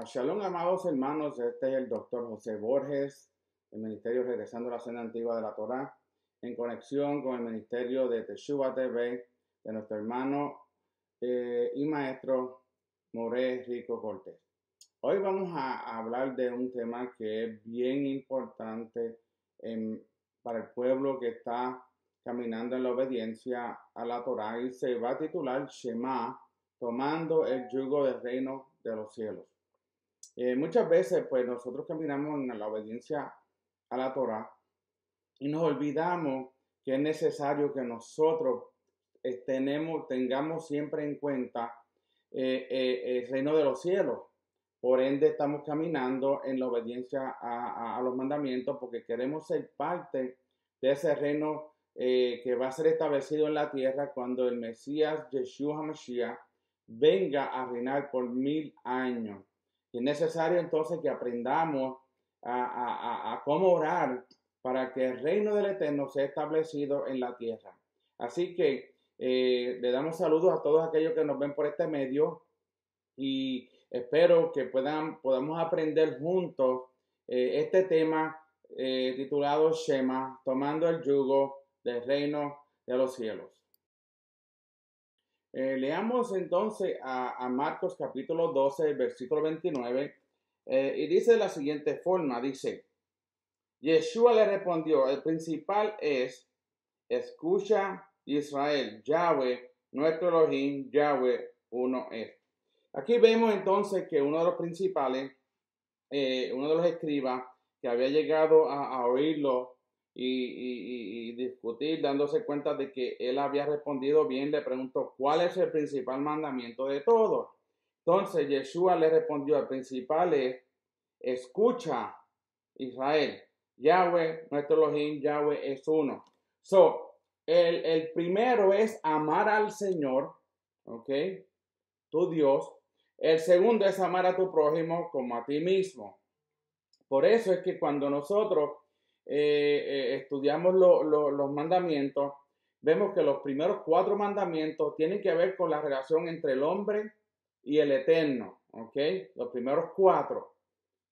Shalom, amados hermanos, este es el doctor José Borges, el ministerio Regresando a la Senda Antigua de la Torá, en conexión con el ministerio de Teshuvah TV, de nuestro hermano y maestro Moré Rico Cortés. Hoy vamos a hablar de un tema que es bien importante para el pueblo que está caminando en la obediencia a la Torá, y se va a titular Shema, tomando el yugo del reino de los cielos. Muchas veces pues nosotros caminamos en la obediencia a la Torá y nos olvidamos que es necesario que nosotros tengamos siempre en cuenta el reino de los cielos. Por ende estamos caminando en la obediencia a los mandamientos porque queremos ser parte de ese reino que va a ser establecido en la tierra cuando el Mesías Yeshua HaMashiach venga a reinar por 1000 años. Y es necesario entonces que aprendamos a cómo orar para que el reino del Eterno sea establecido en la tierra. Así que le damos saludos a todos aquellos que nos ven por este medio y espero que podamos aprender juntos este tema titulado Shema, tomando el yugo del reino de los cielos. Leamos entonces a Marcos capítulo 12, versículo 29, y dice de la siguiente forma, dice, Yeshua le respondió, el principal es, escucha Israel, Yahweh, nuestro Elohim, Yahweh, uno es. Aquí vemos entonces que uno de los principales, uno de los escribas que había llegado a oírlo y discutir, dándose cuenta de que él había respondido bien, le preguntó, ¿cuál es el principal mandamiento de todos? Entonces Yeshua le respondió, el principal es, escucha Israel, Yahweh, nuestro Elohim, Yahweh es uno. El primero es amar al Señor, ¿ok? Tu Dios. El segundo es amar a tu prójimo como a ti mismo. Por eso es que cuando nosotros estudiamos los mandamientos, vemos que los primeros 4 mandamientos tienen que ver con la relación entre el hombre y el Eterno, ¿ok? Los primeros 4.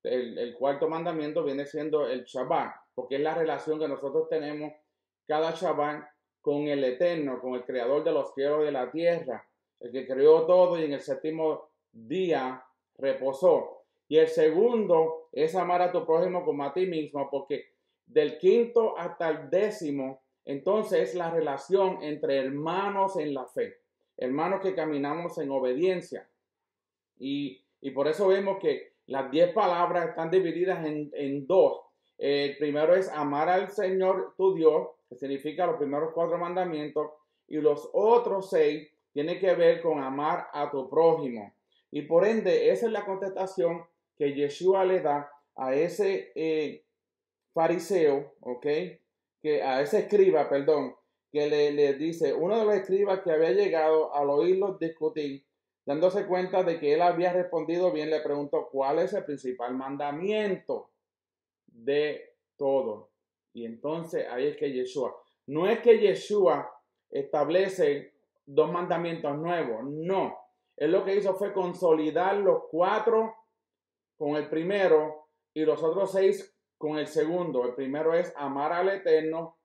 El cuarto mandamiento viene siendo el Shabbat, porque es la relación que nosotros tenemos cada Shabbat con el Eterno, con el Creador de los cielos y de la tierra, el que creó todo y en el séptimo día reposó. Y el segundo es amar a tu prójimo como a ti mismo, porque del 5º hasta el 10º, entonces es la relación entre hermanos en la fe, hermanos que caminamos en obediencia. Y por eso vemos que las 10 palabras están divididas en 2. El primero es amar al Señor tu Dios, que significa los primeros 4 mandamientos, y los otros 6 tienen que ver con amar a tu prójimo. Y por ende, esa es la contestación que Yeshua le da a ese fariseo, ¿ok? A ese escriba, perdón, que le dice, uno de los escribas que había llegado al oírlos discutir, dándose cuenta de que él había respondido bien, le preguntó, ¿cuál es el principal mandamiento de todo? Y entonces ahí es que Yeshua, no es que Yeshua establece 2 mandamientos nuevos, no. Él lo que hizo fue consolidar los 4 con el primero y los otros 6 con el segundo. El primero es amar al Eterno,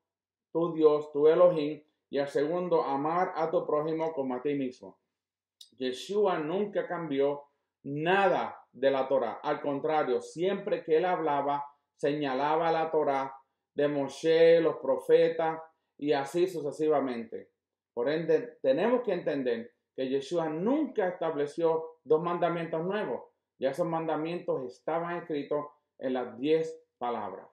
tu Dios, tu Elohim, y el segundo, amar a tu prójimo como a ti mismo. Yeshua nunca cambió nada de la Torá. Al contrario, siempre que él hablaba, señalaba la Torá de Moshe, los profetas y así sucesivamente. Por ende, tenemos que entender que Yeshua nunca estableció 2 mandamientos nuevos. Ya esos mandamientos estaban escritos en las 10 palabras.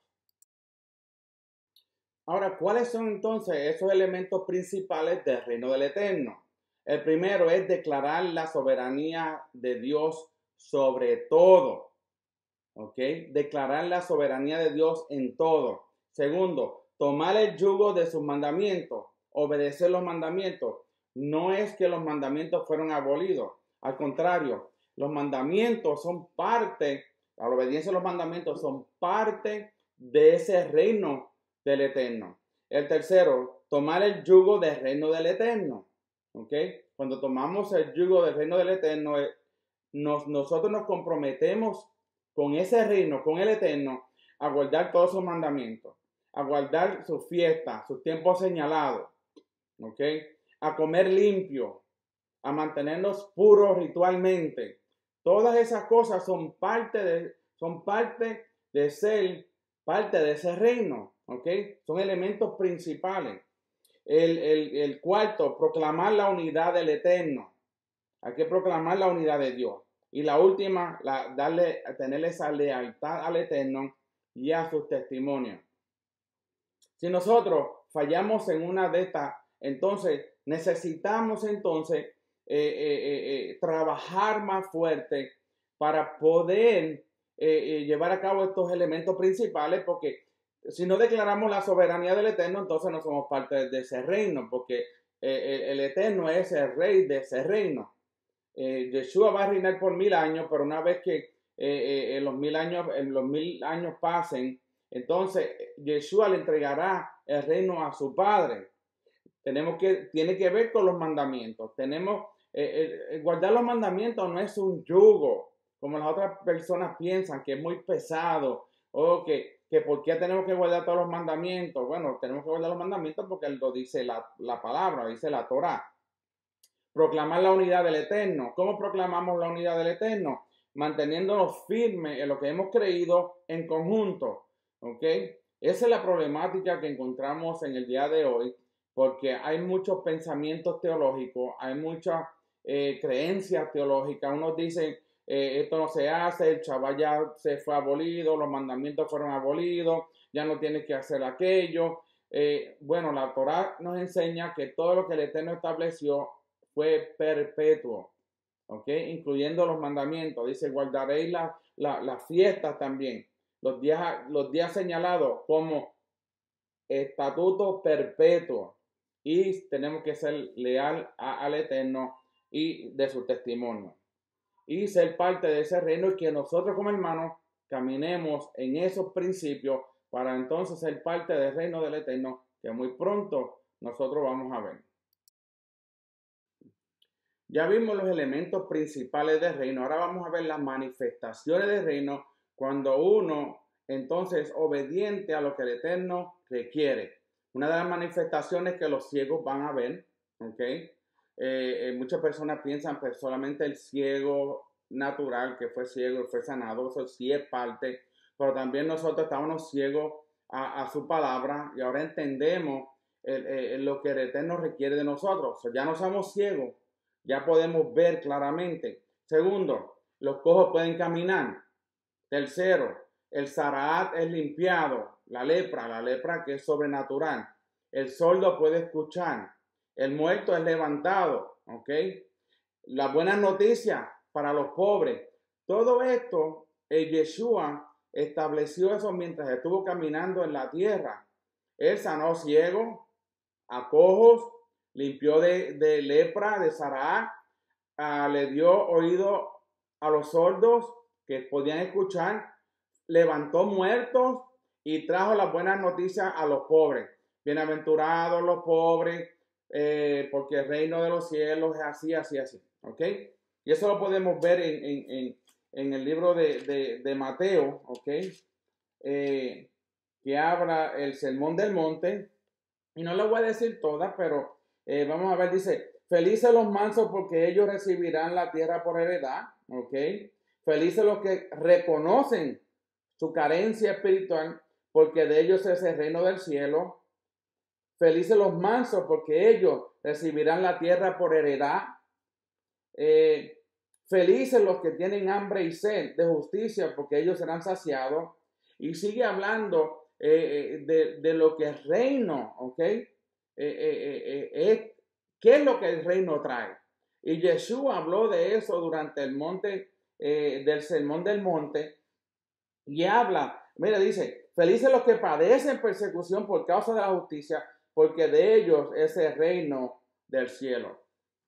Ahora, ¿cuáles son entonces esos elementos principales del reino del Eterno? El primero es declarar la soberanía de Dios sobre todo. ¿Ok? Declarar la soberanía de Dios en todo. Segundo, tomar el yugo de sus mandamientos, obedecer los mandamientos. No es que los mandamientos fueron abolidos. Al contrario, los mandamientos son parte, la obediencia a los mandamientos son parte de ese reino del Eterno. El tercero, tomar el yugo del reino del Eterno. ¿Ok? Cuando tomamos el yugo del reino del Eterno, nosotros nos comprometemos con ese reino, con el Eterno, a guardar todos sus mandamientos, a guardar sus fiestas, sus tiempos señalados, ¿ok? A comer limpio, a mantenernos puros ritualmente. Todas esas cosas son parte de ser parte de ese reino, ¿ok? Son elementos principales. El cuarto, proclamar la unidad del Eterno. Hay que proclamar la unidad de Dios. Y la última, tener esa lealtad al Eterno y a sus testimonios. Si nosotros fallamos en una de estas, entonces necesitamos trabajar más fuerte para poder llevar a cabo estos elementos principales, porque si no declaramos la soberanía del Eterno, entonces no somos parte de ese reino, porque el Eterno es el rey de ese reino. Yeshua va a reinar por 1000 años, pero una vez que los 1000 años pasen, entonces Yeshua le entregará el reino a su Padre. Tiene que ver con los mandamientos. Guardar los mandamientos no es un yugo, como las otras personas piensan, que es muy pesado, o que por qué tenemos que guardar todos los mandamientos. Bueno, tenemos que guardar los mandamientos porque lo dice la palabra, dice la Torá. Proclamar la unidad del Eterno. ¿Cómo proclamamos la unidad del Eterno? Manteniéndonos firmes en lo que hemos creído en conjunto. ¿Ok? Esa es la problemática que encontramos en el día de hoy, porque hay muchos pensamientos teológicos, hay muchas creencias teológicas. Unos dicen, esto no se hace, el Shabbat ya se fue abolido, los mandamientos fueron abolidos, ya no tienes que hacer aquello. Bueno, la Torá nos enseña que todo lo que el Eterno estableció fue perpetuo, ¿ok? Incluyendo los mandamientos. Dice, guardaréis las fiestas también, los días señalados como estatuto perpetuo. Y tenemos que ser leal al Eterno y de su testimonio. Y ser parte de ese reino y que nosotros como hermanos caminemos en esos principios para entonces ser parte del reino del Eterno que muy pronto nosotros vamos a ver. Ya vimos los elementos principales del reino. Ahora vamos a ver las manifestaciones del reino cuando uno entonces obediente a lo que el Eterno requiere. Una de las manifestaciones que los ciegos van a ver, ¿ok? Muchas personas piensan pues solamente el ciego natural que fue ciego y fue sanado, eso sí es parte, pero también nosotros estábamos ciegos a su palabra y ahora entendemos lo que el Eterno requiere de nosotros. O sea, ya no somos ciegos, ya podemos ver claramente. Segundo, los cojos pueden caminar. Tercero, el Zaraat es limpiado. La lepra que es sobrenatural. El sordo puede escuchar. El muerto es levantado. ¿Ok? La buena noticia para los pobres. Todo esto, Yeshua estableció eso mientras estuvo caminando en la tierra. Él sanó ciegos, a cojos, limpió de lepra, de Zaraat, le dio oído a los sordos que podían escuchar, levantó muertos y trajo las buenas noticias a los pobres. Bienaventurados los pobres, porque el reino de los cielos es así, así, así. ¿Ok? Y eso lo podemos ver en el libro de Mateo, ¿ok? Que habla el Sermón del Monte. Y no le voy a decir todas, pero vamos a ver, dice, felices los mansos porque ellos recibirán la tierra por heredad, ¿ok? Felices los que reconocen su carencia espiritual porque de ellos es el reino del cielo. Felices los mansos porque ellos recibirán la tierra por heredad. Felices los que tienen hambre y sed de justicia porque ellos serán saciados. Y sigue hablando de lo que es reino, ¿ok? ¿Qué es lo que el reino trae? Y Yeshua habló de eso durante el monte, del Sermón del Monte, y habla, mira, dice, felices los que padecen persecución por causa de la justicia, porque de ellos es el reino del cielo.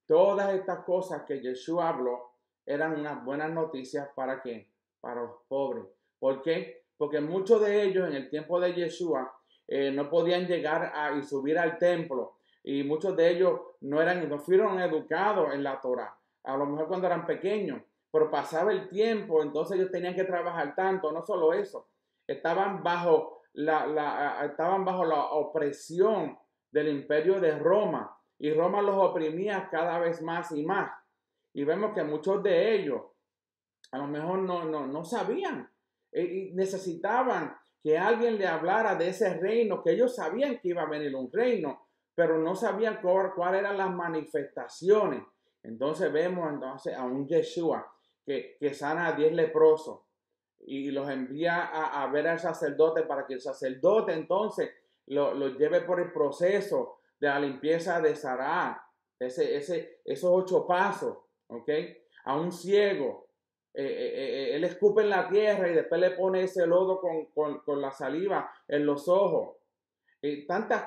Todas estas cosas que Yeshua habló eran unas buenas noticias para ¿quién? Para los pobres. ¿Por qué? Porque muchos de ellos en el tiempo de Yeshua no podían llegar y subir al templo, y muchos de ellos no fueron educados en la Torah, a lo mejor cuando eran pequeños, pero pasaba el tiempo, entonces ellos tenían que trabajar tanto, no solo eso, estaban bajo estaban bajo la opresión del imperio de Roma, y Roma los oprimía cada vez más y más. Y vemos que muchos de ellos a lo mejor no sabían y necesitaban que alguien le hablara de ese reino, que ellos sabían que iba a venir un reino, pero no sabían cuáles eran las manifestaciones. Entonces vemos entonces a un Yeshua que sana a 10 leprosos y los envía a ver al sacerdote para que el sacerdote entonces lo lleve por el proceso de la limpieza de Sará, esos 8 pasos, ¿ok? A un ciego, él escupe en la tierra y después le pone ese lodo con la saliva en los ojos. Tantos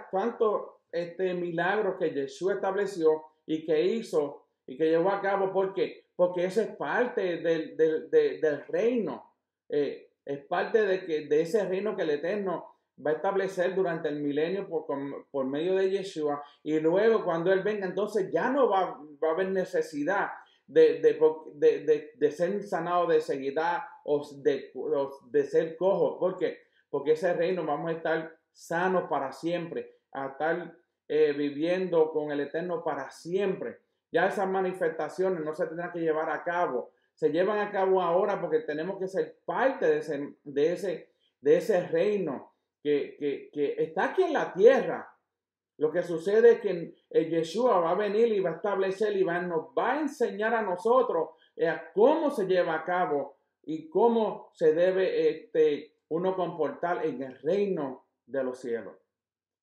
milagros que Yeshua estableció y que hizo y que llevó a cabo, porque eso es parte del reino. Es parte de ese reino que el Eterno va a establecer durante el milenio por medio de Yeshua, y luego cuando Él venga, entonces ya no va a haber necesidad de ser sanado de ceguedad o de ser cojo. ¿Por qué? Porque ese reino vamos a estar sanos para siempre, a estar viviendo con el Eterno para siempre. Ya esas manifestaciones no se tendrán que llevar a cabo, se llevan a cabo ahora porque tenemos que ser parte de ese reino que está aquí en la tierra. Lo que sucede es que Yeshua va a venir y va a establecer y nos va a enseñar a nosotros cómo se lleva a cabo y cómo se debe uno comportar en el reino de los cielos.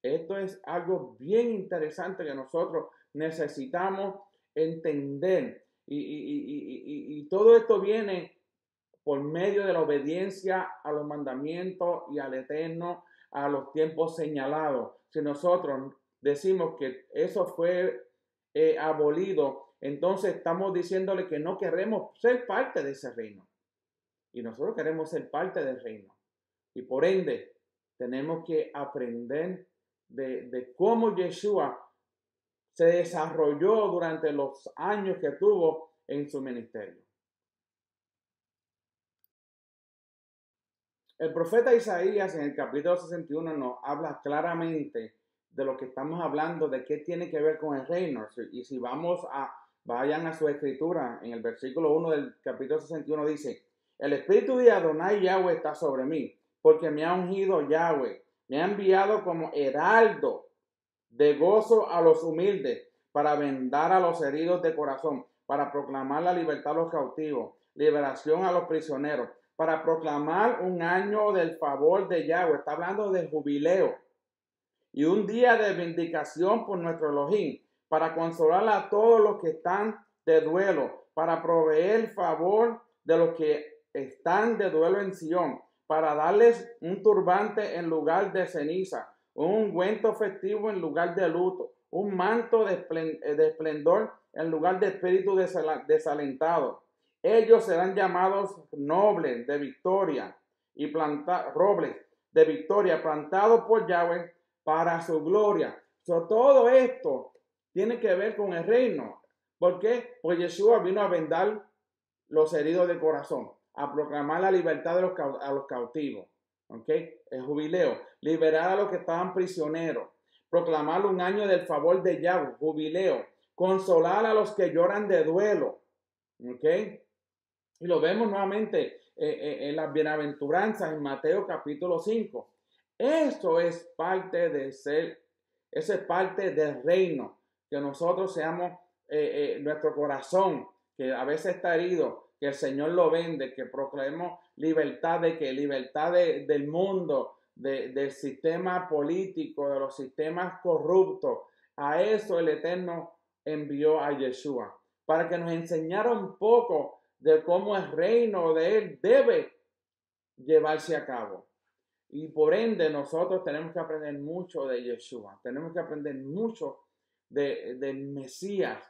Esto es algo bien interesante que nosotros necesitamos entender. Y todo esto viene por medio de la obediencia a los mandamientos y al Eterno, a los tiempos señalados. Si nosotros decimos que eso fue abolido, entonces estamos diciéndole que no queremos ser parte de ese reino. Y nosotros queremos ser parte del reino. Y por ende, tenemos que aprender de cómo Yeshua se desarrolló durante los años que tuvo en su ministerio. El profeta Isaías en el capítulo 61 nos habla claramente de lo que estamos hablando, de qué tiene que ver con el reino. Y si vayan a su escritura, en el versículo 1 del capítulo 61 dice: el espíritu de Adonai Yahweh está sobre mí, porque me ha ungido Yahweh, me ha enviado como heraldo de gozo a los humildes, para vendar a los heridos de corazón, para proclamar la libertad a los cautivos, liberación a los prisioneros, para proclamar un año del favor de Yahweh. Está hablando de jubileo. Y un día de vindicación por nuestro Elohim, para consolar a todos los que están de duelo, para proveer favor de los que están de duelo en Sion, para darles un turbante en lugar de ceniza, un ungüento festivo en lugar de luto, un manto de esplendor en lugar de espíritu desalentado. Ellos serán llamados nobles de victoria y robles de victoria, plantados por Yahweh para su gloria. Todo esto tiene que ver con el reino. ¿Por qué? Pues Yeshua vino a vendar los heridos de corazón, a proclamar la libertad a los cautivos. ¿Ok? El jubileo. Liberar a los que estaban prisioneros. Proclamar un año del favor de Yahweh. Jubileo. Consolar a los que lloran de duelo. ¿Ok? Y lo vemos nuevamente en las bienaventuranzas en Mateo capítulo 5. Eso es parte eso es parte del reino, que nosotros seamos nuestro corazón, que a veces está herido, que el Señor lo vende, que proclamemos libertad del mundo, del sistema político, de los sistemas corruptos. A eso el Eterno envió a Yeshua, para que nos enseñara un poco de cómo el reino de Él debe llevarse a cabo. Y por ende nosotros tenemos que aprender mucho de Yeshua. Tenemos que aprender mucho del Mesías.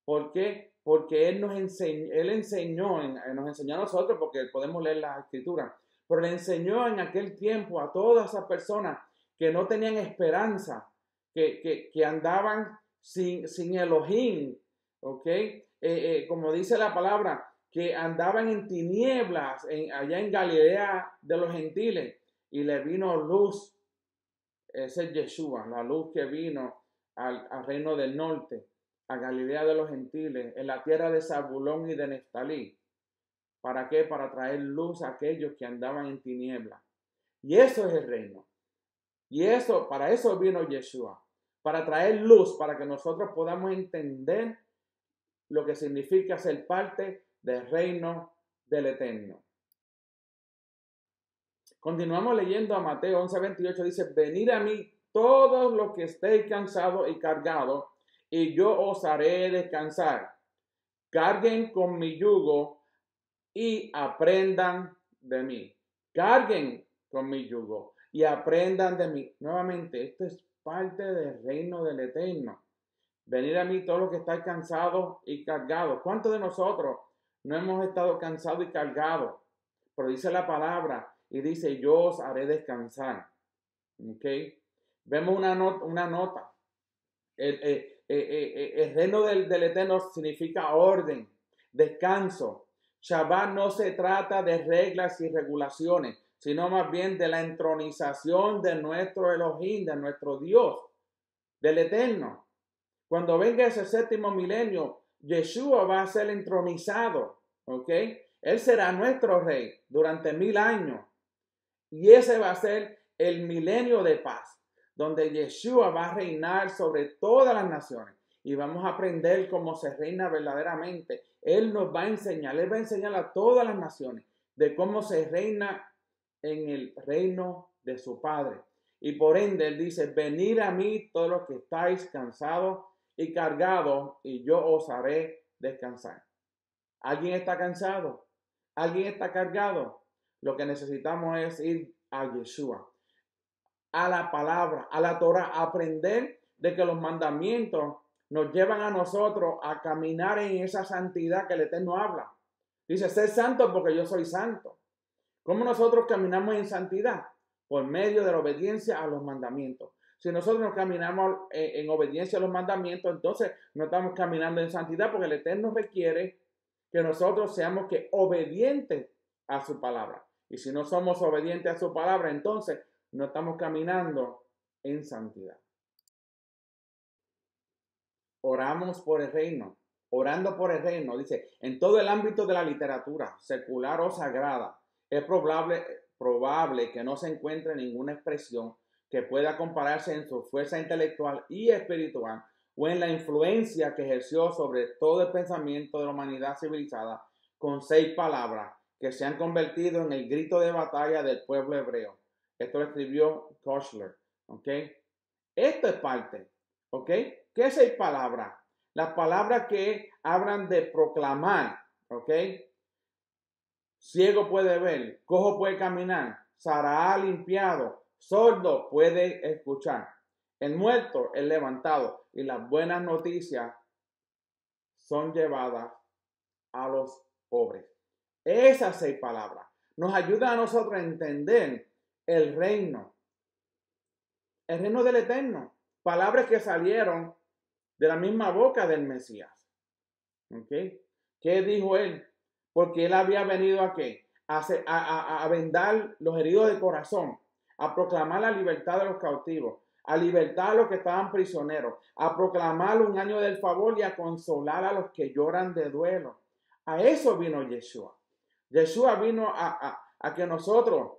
¿Por qué? Porque Él nos enseñó a nosotros, porque podemos leer la escritura, pero le enseñó en aquel tiempo a todas esas personas que no tenían esperanza, que andaban sin Elohim, ¿ok? Como dice la palabra, que andaban en tinieblas allá en Galilea de los gentiles y le vino luz. Ese es Yeshua, la luz que vino al reino del norte, a Galilea de los gentiles, en la tierra de Zabulón y de Neftalí. ¿Para qué? Para traer luz a aquellos que andaban en tinieblas. Y eso es el reino. Y eso, para eso vino Yeshua, para traer luz, para que nosotros podamos entender lo que significa ser parte del reino del Eterno. Continuamos leyendo a Mateo 11:28, dice, venid a mí todos los que estéis cansados y cargados, y yo os haré descansar. Carguen con mi yugo y aprendan de mí. Carguen con mi yugo y aprendan de mí. Nuevamente, esto es parte del reino del Eterno. Venid a mí todos los que estáis cansados y cargados. ¿Cuántos de nosotros no hemos estado cansados y cargados? Pero dice la palabra y dice, yo os haré descansar. ¿Ok? Vemos una nota. El reino del Eterno significa orden, descanso. Shabbat no se trata de reglas y regulaciones, sino más bien de la entronización de nuestro Elohim, de nuestro Dios, del Eterno. Cuando venga ese séptimo milenio, Yeshua va a ser entronizado, ¿ok? Él será nuestro rey durante 1000 años. Y ese va a ser el milenio de paz, donde Yeshua va a reinar sobre todas las naciones. Y vamos a aprender cómo se reina verdaderamente. Él nos va a enseñar, Él va a enseñar a todas las naciones de cómo se reina en el reino de su Padre. Y por ende, Él dice, venid a mí todos los que estáis cansados y cargados, y yo os haré descansar. ¿Alguien está cansado? ¿Alguien está cargado? Lo que necesitamos es ir a Yeshua, a la palabra, a la Torah, a aprender de que los mandamientos nos llevan a nosotros a caminar en esa santidad que el Eterno habla. Dice, sé santo porque yo soy santo. ¿Cómo nosotros caminamos en santidad? Por medio de la obediencia a los mandamientos. Si nosotros no caminamos en obediencia a los mandamientos, entonces no estamos caminando en santidad, porque el Eterno requiere que nosotros seamos obedientes a su palabra. Y si no somos obedientes a su palabra, entonces no estamos caminando en santidad. Oramos por el reino. Orando por el reino, dice, en todo el ámbito de la literatura, secular o sagrada, es probable que no se encuentre ninguna expresión que pueda compararse en su fuerza intelectual y espiritual o en la influencia que ejerció sobre todo el pensamiento de la humanidad civilizada con 6 palabras que se han convertido en el grito de batalla del pueblo hebreo. Esto lo escribió Koshler, ¿ok? Esto es parte, ¿ok? ¿Qué es 6 palabras? Las palabras que hablan de proclamar, ¿ok? Ciego puede ver, cojo puede caminar, Saraá limpiado, sordo puede escuchar, el muerto es levantado y las buenas noticias son llevadas a los pobres. Esas 6 palabras nos ayudan a nosotros a entender el reino del Eterno. Palabras que salieron de la misma boca del Mesías. ¿Ok? ¿Qué dijo él? Porque él había venido a qué? A vendar los heridos de corazón, a proclamar la libertad de los cautivos, a libertar a los que estaban prisioneros, a proclamar un año del favor y a consolar a los que lloran de duelo. A eso vino Yeshua. Yeshua vino a que nosotros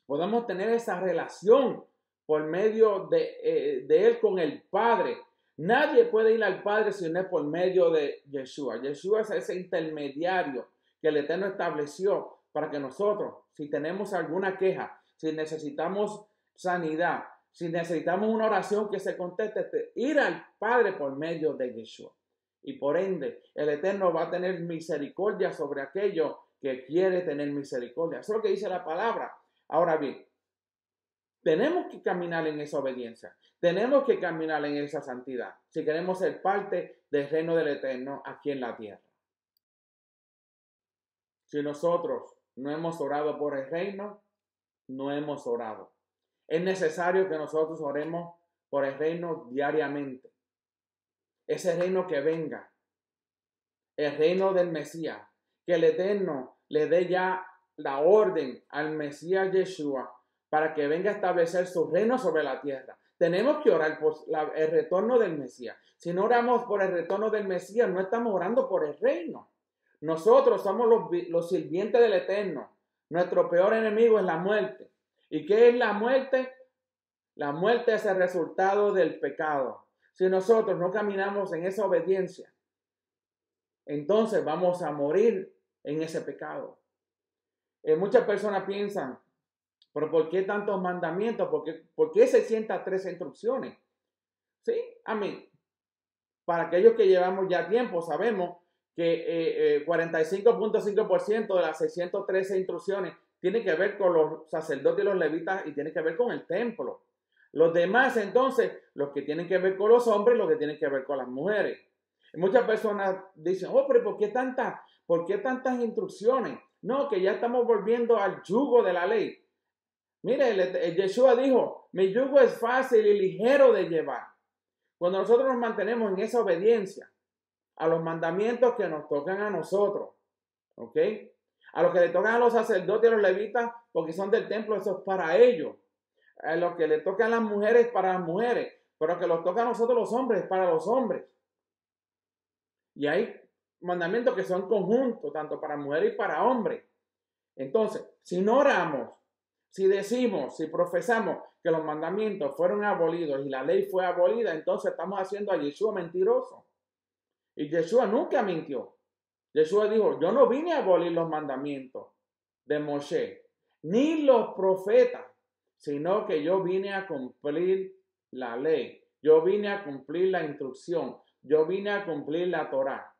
podamos tener esa relación por medio de él con el Padre. Nadie puede ir al Padre si no es por medio de Yeshua. Yeshua es ese intermediario que el Eterno estableció para que nosotros, si tenemos alguna queja, si necesitamos sanidad, si necesitamos una oración que se conteste, ir al Padre por medio de Yeshua. Y por ende, el Eterno va a tener misericordia sobre aquello que quiere tener misericordia. Eso es lo que dice la palabra. Ahora bien, tenemos que caminar en esa obediencia. Tenemos que caminar en esa santidad si queremos ser parte del reino del Eterno aquí en la tierra. Si nosotros no hemos orado por el reino, no hemos orado. Es necesario que nosotros oremos por el reino diariamente. Ese reino que venga, el reino del Mesías, que el Eterno le dé ya la orden al Mesías Yeshua para que venga a establecer su reino sobre la tierra. Tenemos que orar por el retorno del Mesías. Si no oramos por el retorno del Mesías, no estamos orando por el reino. Nosotros somos los sirvientes del Eterno. Nuestro peor enemigo es la muerte. ¿Y qué es la muerte? La muerte es el resultado del pecado. Si nosotros no caminamos en esa obediencia, entonces vamos a morir en ese pecado. Muchas personas piensan, pero ¿por qué tantos mandamientos? ¿Por qué 613 instrucciones? Sí, para aquellos que llevamos ya tiempo, sabemos que 45.5% de las 613 instrucciones tiene que ver con los sacerdotes y los levitas y tiene que ver con el templo. Los demás, entonces, los que tienen que ver con los hombres, los que tienen que ver con las mujeres. Y muchas personas dicen, pero ¿por qué tantas instrucciones? No, que ya estamos volviendo al yugo de la ley. Mire, Yeshua dijo, mi yugo es fácil y ligero de llevar. Cuando nosotros nos mantenemos en esa obediencia a los mandamientos que nos tocan a nosotros, ¿ok? A los que le tocan a los sacerdotes y a los levitas, porque son del templo, eso es para ellos. A los que le tocan a las mujeres, para las mujeres. Pero a los que nos tocan a nosotros los hombres, para los hombres. Y hay mandamientos que son conjuntos, tanto para mujeres y para hombres. Entonces, si no oramos, si decimos, si profesamos que los mandamientos fueron abolidos y la ley fue abolida, entonces estamos haciendo a Yeshua mentiroso. Y Yeshua nunca mintió. Yeshua dijo, yo no vine a abolir los mandamientos de Moshe, ni los profetas, sino que yo vine a cumplir la ley. Yo vine a cumplir la instrucción. Yo vine a cumplir la Torá.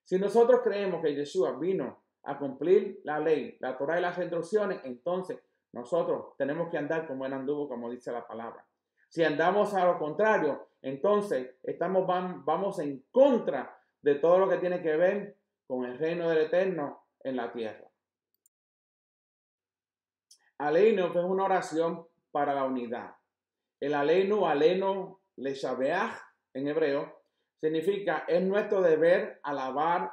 Si nosotros creemos que Yeshua vino a cumplir la ley, la Torá y las instrucciones, entonces nosotros tenemos que andar como él anduvo, como dice la palabra. Si andamos a lo contrario, entonces vamos en contra de todo lo que tiene que ver con el reino del Eterno en la tierra. Aleinu es una oración para la unidad. El aleno leshabeach en hebreo, significa es nuestro deber alabar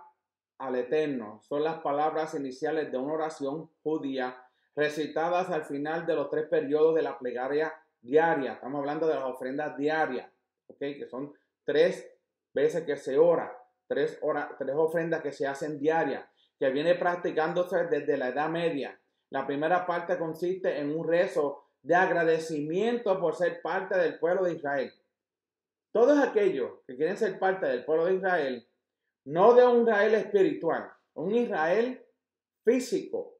al Eterno. Son las palabras iniciales de una oración judía recitadas al final de los 3 periodos de la plegaria diaria. Estamos hablando de las ofrendas diarias, ¿okay? Que son 3 veces que se ora, 3 ofrendas que se hacen diarias, que viene practicándose desde la Edad Media. La primera parte consiste en un rezo de agradecimiento por ser parte del pueblo de Israel. Todos aquellos que quieren ser parte del pueblo de Israel, no de un Israel espiritual, un Israel físico.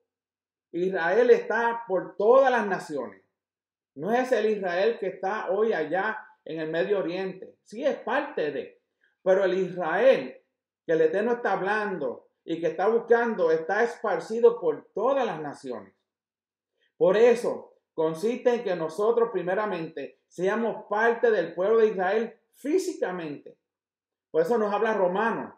Israel está por todas las naciones. No es el Israel que está hoy allá en el Medio Oriente. Sí es parte de, pero el Israel que el Eterno está hablando y que está buscando está esparcido por todas las naciones. Por eso consiste en que nosotros primeramente seamos parte del pueblo de Israel físicamente. Por eso nos habla Romanos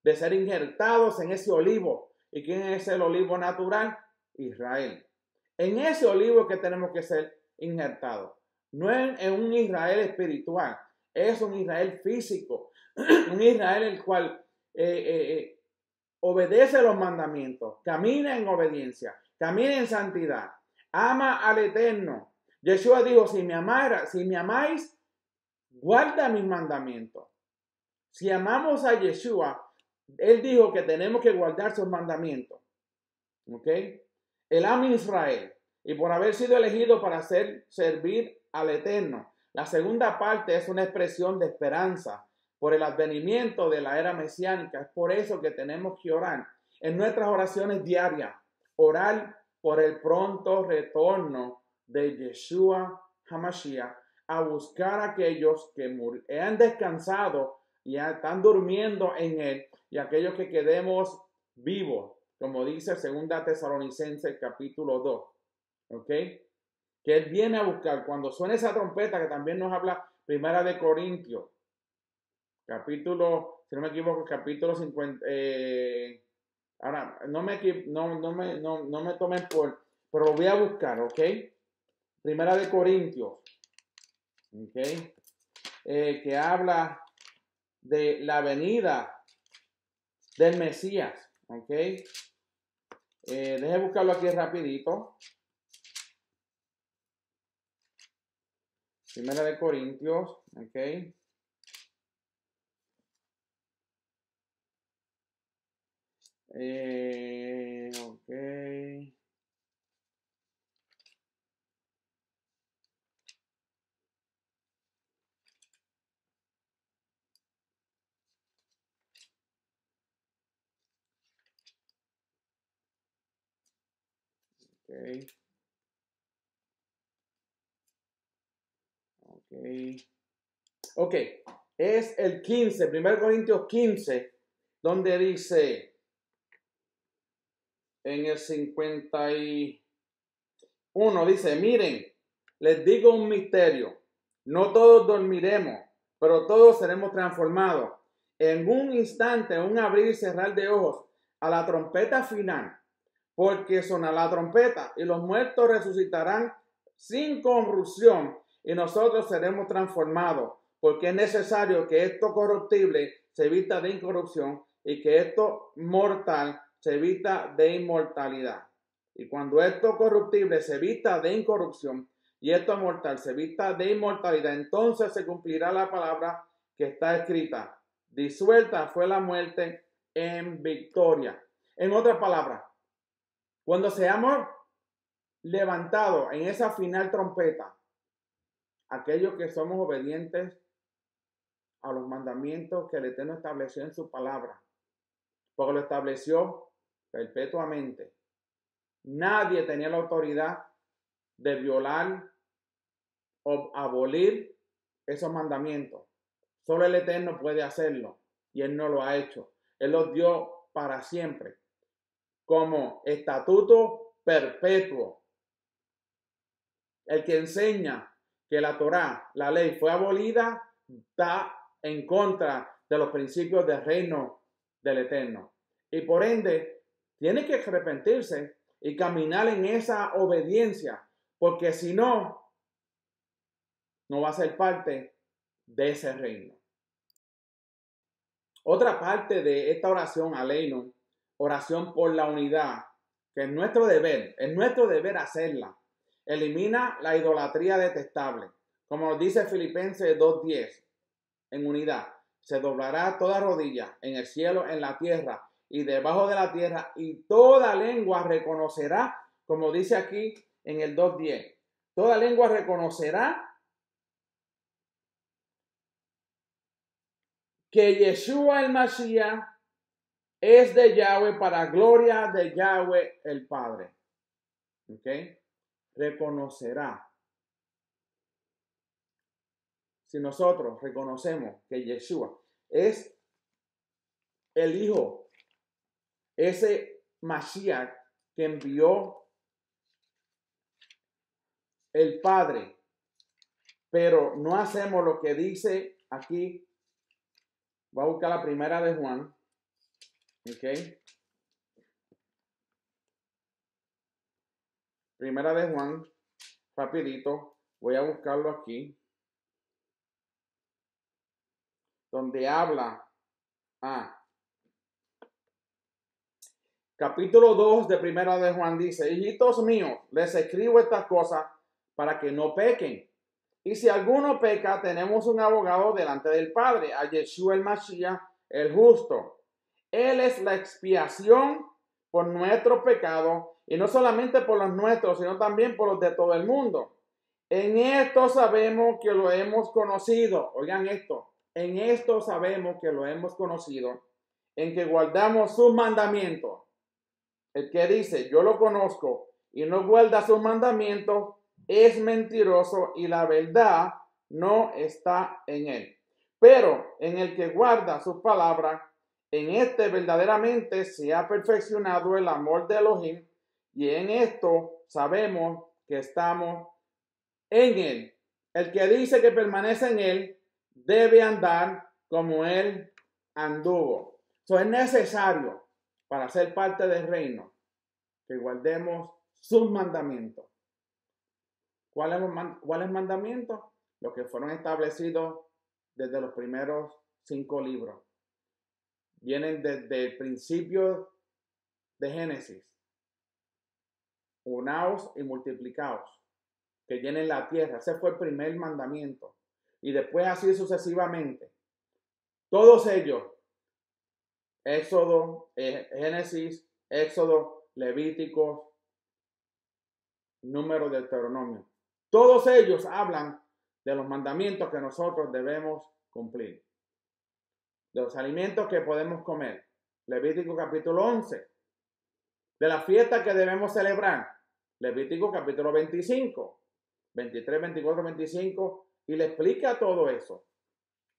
de ser injertados en ese olivo. ¿Y quién es el olivo natural? Israel. En ese olivo que tenemos que ser injertados. No en un Israel espiritual, es un Israel físico, un Israel el cual obedece los mandamientos, camina en obediencia, camina en santidad, ama al Eterno. Yeshua dijo, si me amáis, guarda mis mandamientos. Si amamos a Yeshua, él dijo que tenemos que guardar sus mandamientos. ¿Ok? Él ama a Israel y por haber sido elegido para servir al Eterno. La segunda parte es una expresión de esperanza por el advenimiento de la era mesiánica. Es por eso que tenemos que orar en nuestras oraciones diarias. Orar por el pronto retorno de Yeshua HaMashiach a buscar a aquellos que han descansado y están durmiendo en él y aquellos que quedemos vivos, como dice 2 Tesalonicenses capítulo 2. ¿Ok? Que él viene a buscar cuando suena esa trompeta, que también nos habla 1 Corintios capítulo, si no me equivoco, capítulo 50. Ahora, no me tomen pero lo voy a buscar, ¿ok? 1 Corintios, ¿ok? Que habla de la venida del Mesías, ¿Ok? Deje buscarlo aquí rapidito. Primera de Corintios, ¿ok? Ok. Ok. Ok. Ok. Es el 15, 1 Corintios 15, donde dice en el 51, dice, miren, les digo un misterio. No todos dormiremos, pero todos seremos transformados. En un instante, un abrir y cerrar de ojos, a la trompeta final, porque sonará la trompeta y los muertos resucitarán sin corrupción y nosotros seremos transformados, porque es necesario que esto corruptible se vista de incorrupción y que esto mortal se vista de inmortalidad. Y cuando esto corruptible se vista de incorrupción y esto mortal se vista de inmortalidad, entonces se cumplirá la palabra que está escrita. Disuelta fue la muerte en victoria. En otras palabras, cuando seamos levantados en esa final trompeta, aquellos que somos obedientes a los mandamientos que el Eterno estableció en su palabra, porque lo estableció perpetuamente. Nadie tenía la autoridad de violar o abolir esos mandamientos. Solo el Eterno puede hacerlo y Él no lo ha hecho. Él los dio para siempre como estatuto perpetuo. El que enseña que la Torá, la ley, fue abolida, está en contra de los principios del reino del Eterno. Y por ende, tiene que arrepentirse y caminar en esa obediencia, porque si no, no va a ser parte de ese reino. Otra parte de esta oración, aleino, oración por la unidad, que es nuestro deber hacerla. Elimina la idolatría detestable. Como nos dice Filipenses 2:10, en unidad. Se doblará toda rodilla en el cielo, en la tierra y debajo de la tierra, y toda lengua reconocerá, como dice aquí en el 2:10. Toda lengua reconocerá que Yeshua el Mashiach es de Yahweh para gloria de Yahweh el Padre. ¿Ok? Reconocerá. Si nosotros reconocemos que Yeshua es el Hijo, ese Mashiach que envió el Padre, pero no hacemos lo que dice aquí, va a buscar la primera de Juan, ¿ok? Primera de Juan, rapidito, voy a buscarlo aquí, donde habla, capítulo 2 de Primera de Juan dice, hijitos míos, les escribo estas cosas para que no pequen. Y si alguno peca, tenemos un abogado delante del Padre, a Yeshua el Mashiach, el justo. Él es la expiación por nuestros pecados, y no solamente por los nuestros, sino también por los de todo el mundo. En esto sabemos que lo hemos conocido. Oigan esto. En esto sabemos que lo hemos conocido, en que guardamos sus mandamientos. El que dice, yo lo conozco, y no guarda sus mandamientos, es mentiroso y la verdad no está en él. Pero en el que guarda sus palabras, en este verdaderamente se ha perfeccionado el amor de Elohim, y en esto sabemos que estamos en él. El que dice que permanece en él debe andar como él anduvo. Eso es necesario para ser parte del reino, que guardemos sus mandamientos. ¿Cuáles mandamientos? Los que fueron establecidos desde los primeros 5 libros. Vienen desde el principio de Génesis. Unaos y multiplicaos, que llenen la tierra. Ese fue el primer mandamiento. Y después así sucesivamente. Todos ellos, Éxodo, Génesis, Éxodo, Levítico, Número, Deuteronomio. Todos ellos hablan de los mandamientos que nosotros debemos cumplir. De los alimentos que podemos comer. Levítico capítulo 11. De la fiesta que debemos celebrar. Levítico capítulo 25. 23, 24, 25. Y le explica todo eso.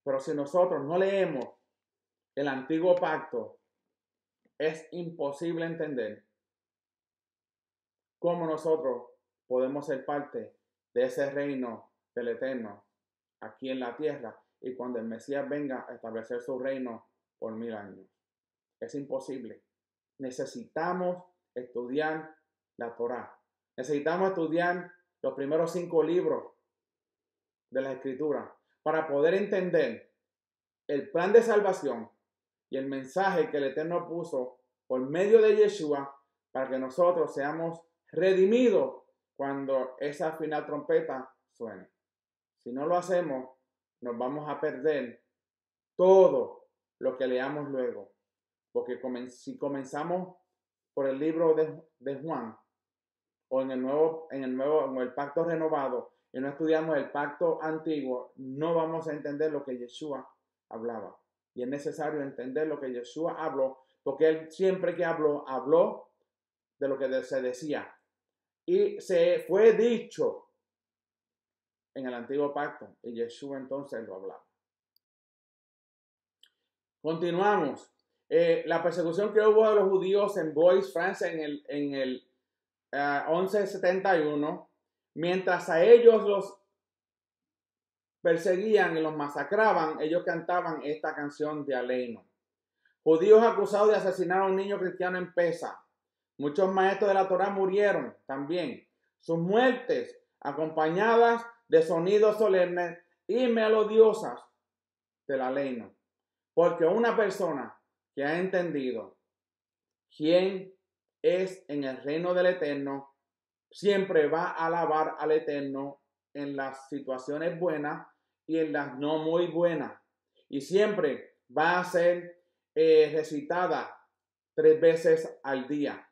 Pero si nosotros no leemos el antiguo pacto, es imposible entender cómo nosotros podemos ser parte de ese reino del Eterno aquí en la tierra y cuando el Mesías venga a establecer su reino por 1000 años. Es imposible. Necesitamos estudiar la Torá. Necesitamos estudiar los primeros 5 libros de la Escritura para poder entender el plan de salvación y el mensaje que el Eterno puso por medio de Yeshua para que nosotros seamos redimidos cuando esa final trompeta suene. Si no lo hacemos, nos vamos a perder todo lo que leamos luego. Porque si comenzamos por el libro de Juan o en el pacto renovado y no estudiamos el pacto antiguo, no vamos a entender lo que Yeshua hablaba. Y es necesario entender lo que Yeshua habló, porque él siempre que habló de lo que se decía. Y se fue dicho en el antiguo pacto, y Yeshua entonces lo hablaba. Continuamos. La persecución que hubo de los judíos en Blois, Francia, en el 1171, mientras a ellos los perseguían y los masacraban, ellos cantaban esta canción de Aleino. Judíos acusados de asesinar a un niño cristiano en Pesa. Muchos maestros de la Torá murieron también. Sus muertes acompañadas de sonidos solemnes y melodiosas del Aleino. Porque una persona que ha entendido quién es en el reino del Eterno, siempre va a alabar al Eterno en las situaciones buenas y en las no muy buenas. Y siempre va a ser recitada 3 veces al día.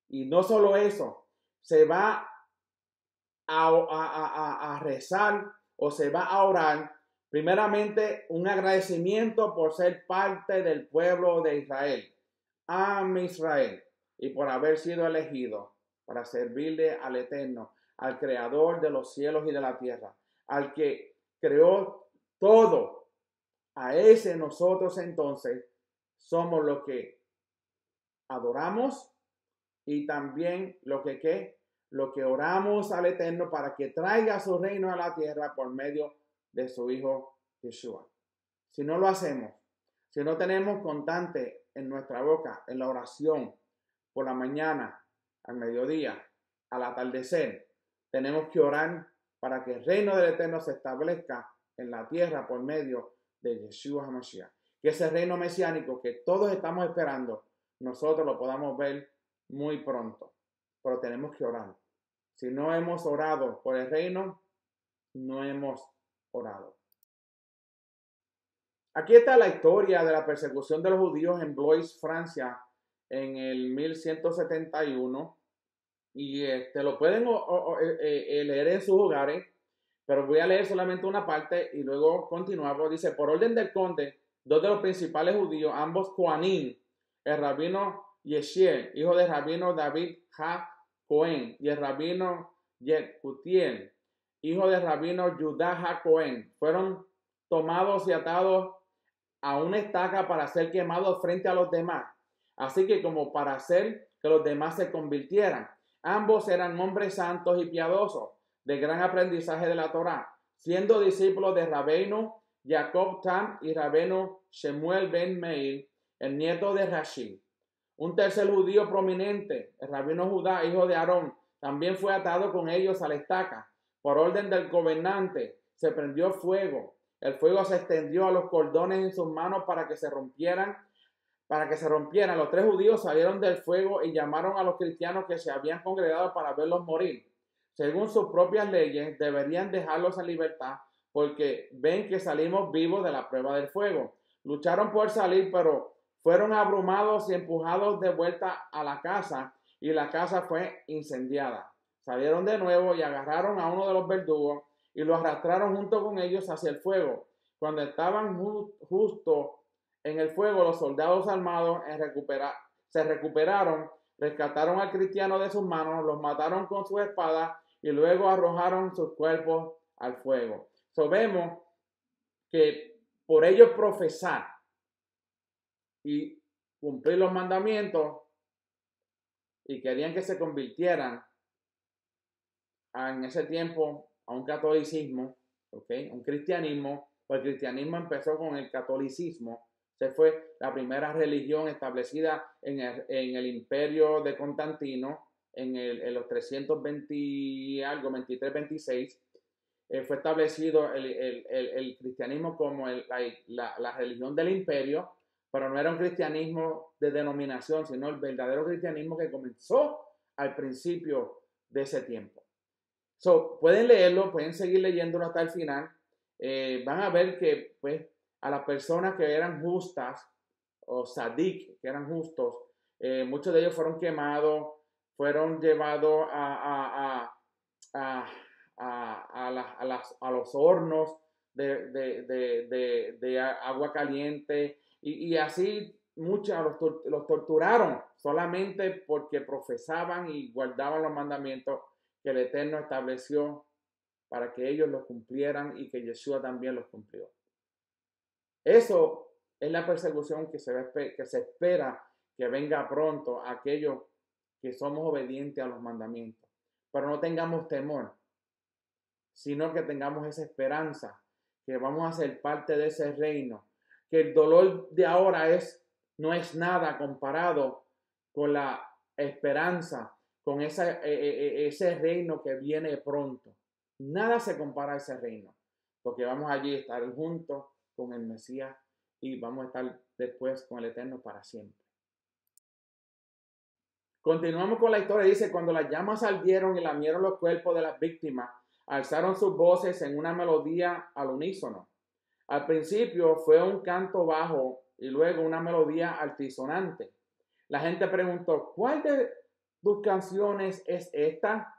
Y no solo eso, se va a rezar o se va a orar primeramente un agradecimiento por ser parte del pueblo de Israel, Am Israel, y por haber sido elegido para servirle al Eterno, al Creador de los cielos y de la tierra, al que creó todo. A ese nosotros entonces somos los que adoramos y también lo que oramos al Eterno para que traiga su reino a la tierra por medio de su Hijo Yeshua. Si no lo hacemos, si no tenemos constante en nuestra boca, en la oración, por la mañana, al mediodía, al atardecer, tenemos que orar para que el reino del Eterno se establezca en la tierra por medio de Yeshua HaMashiach. Que ese reino mesiánico que todos estamos esperando, nosotros lo podamos ver muy pronto. Pero tenemos que orar. Si no hemos orado por el reino, no hemos orado. Aquí está la historia de la persecución de los judíos en Blois, Francia, en el 1171. Y lo pueden leer en sus hogares, pero voy a leer solamente una parte y luego continuamos. Dice, por orden del conde, 2 de los principales judíos, ambos Kohanim, el rabino Yeshiel, hijo del rabino David Ha-Cohen, y el rabino Yekutiel, hijo del rabino Judá Ha-Cohen, fueron tomados y atados a una estaca para ser quemados frente a los demás, así que como para hacer que los demás se convirtieran. Ambos eran hombres santos y piadosos, de gran aprendizaje de la Torá, siendo discípulos de Rabbeinu Jacob Tam y Rabbeinu Shemuel ben Meir, el nieto de Rashi. Un tercer judío prominente, el rabino Judá, hijo de Aarón, también fue atado con ellos a la estaca. Por orden del gobernante, se prendió fuego. El fuego se extendió a los cordones en sus manos para que se rompieran, para que se rompieran. Los 3 judíos salieron del fuego y llamaron a los cristianos que se habían congregado para verlos morir. Según sus propias leyes, deberían dejarlos en libertad porque ven que salimos vivos de la prueba del fuego. Lucharon por salir, pero fueron abrumados y empujados de vuelta a la casa y la casa fue incendiada. Salieron de nuevo y agarraron a uno de los verdugos y lo arrastraron junto con ellos hacia el fuego. Cuando estaban justo en el fuego, los soldados armados se recuperaron, rescataron al cristiano de sus manos, los mataron con sus espadas y luego arrojaron sus cuerpos al fuego. Vemos que por ellos profesar y cumplir los mandamientos y querían que se convirtieran en ese tiempo a un catolicismo, un cristianismo, pues el cristianismo empezó con el catolicismo. Se fue la primera religión establecida en el imperio de Constantino en los 320 algo, 23, 26. Fue establecido el cristianismo como la religión del imperio, pero no era un cristianismo de denominación, sino el verdadero cristianismo que comenzó al principio de ese tiempo. Pueden leerlo, pueden seguir leyéndolo hasta el final. Van a ver que pues, a las personas que eran justas, o sadik, que eran justos, muchos de ellos fueron quemados, fueron llevados a los hornos de agua caliente y así muchos los torturaron solamente porque profesaban y guardaban los mandamientos que el Eterno estableció para que ellos los cumplieran y que Yeshua también los cumplió. Eso es la persecución que se espera que venga pronto a aquellos que somos obedientes a los mandamientos. Pero no tengamos temor, sino que tengamos esa esperanza, que vamos a ser parte de ese reino, que el dolor de ahora no es nada comparado con la esperanza, con ese reino que viene pronto. Nada se compara a ese reino, porque vamos allí a estar juntos con el Mesías y vamos a estar después con el Eterno para siempre. Continuamos con la historia. Dice, cuando las llamas ardieron y lamieron los cuerpos de las víctimas, alzaron sus voces en una melodía al unísono. Al principio fue un canto bajo y luego una melodía altisonante. La gente preguntó, ¿cuál de tus canciones es esta?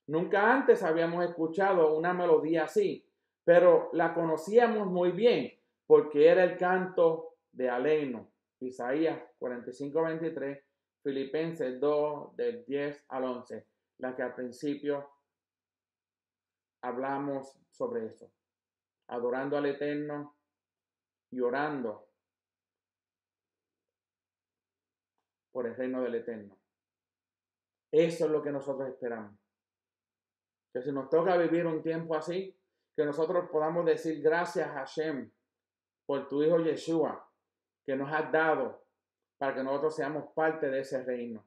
Nunca antes habíamos escuchado una melodía así, pero la conocíamos muy bien porque era el canto de Aleno. Isaías 45:23, Filipenses 2, del 10 al 11, la que al principio hablamos sobre eso. Adorando al Eterno y orando por el reino del Eterno. Eso es lo que nosotros esperamos. Que si nos toca vivir un tiempo así, que nosotros podamos decir gracias a Hashem por tu Hijo Yeshua, que nos has dado para que nosotros seamos parte de ese reino.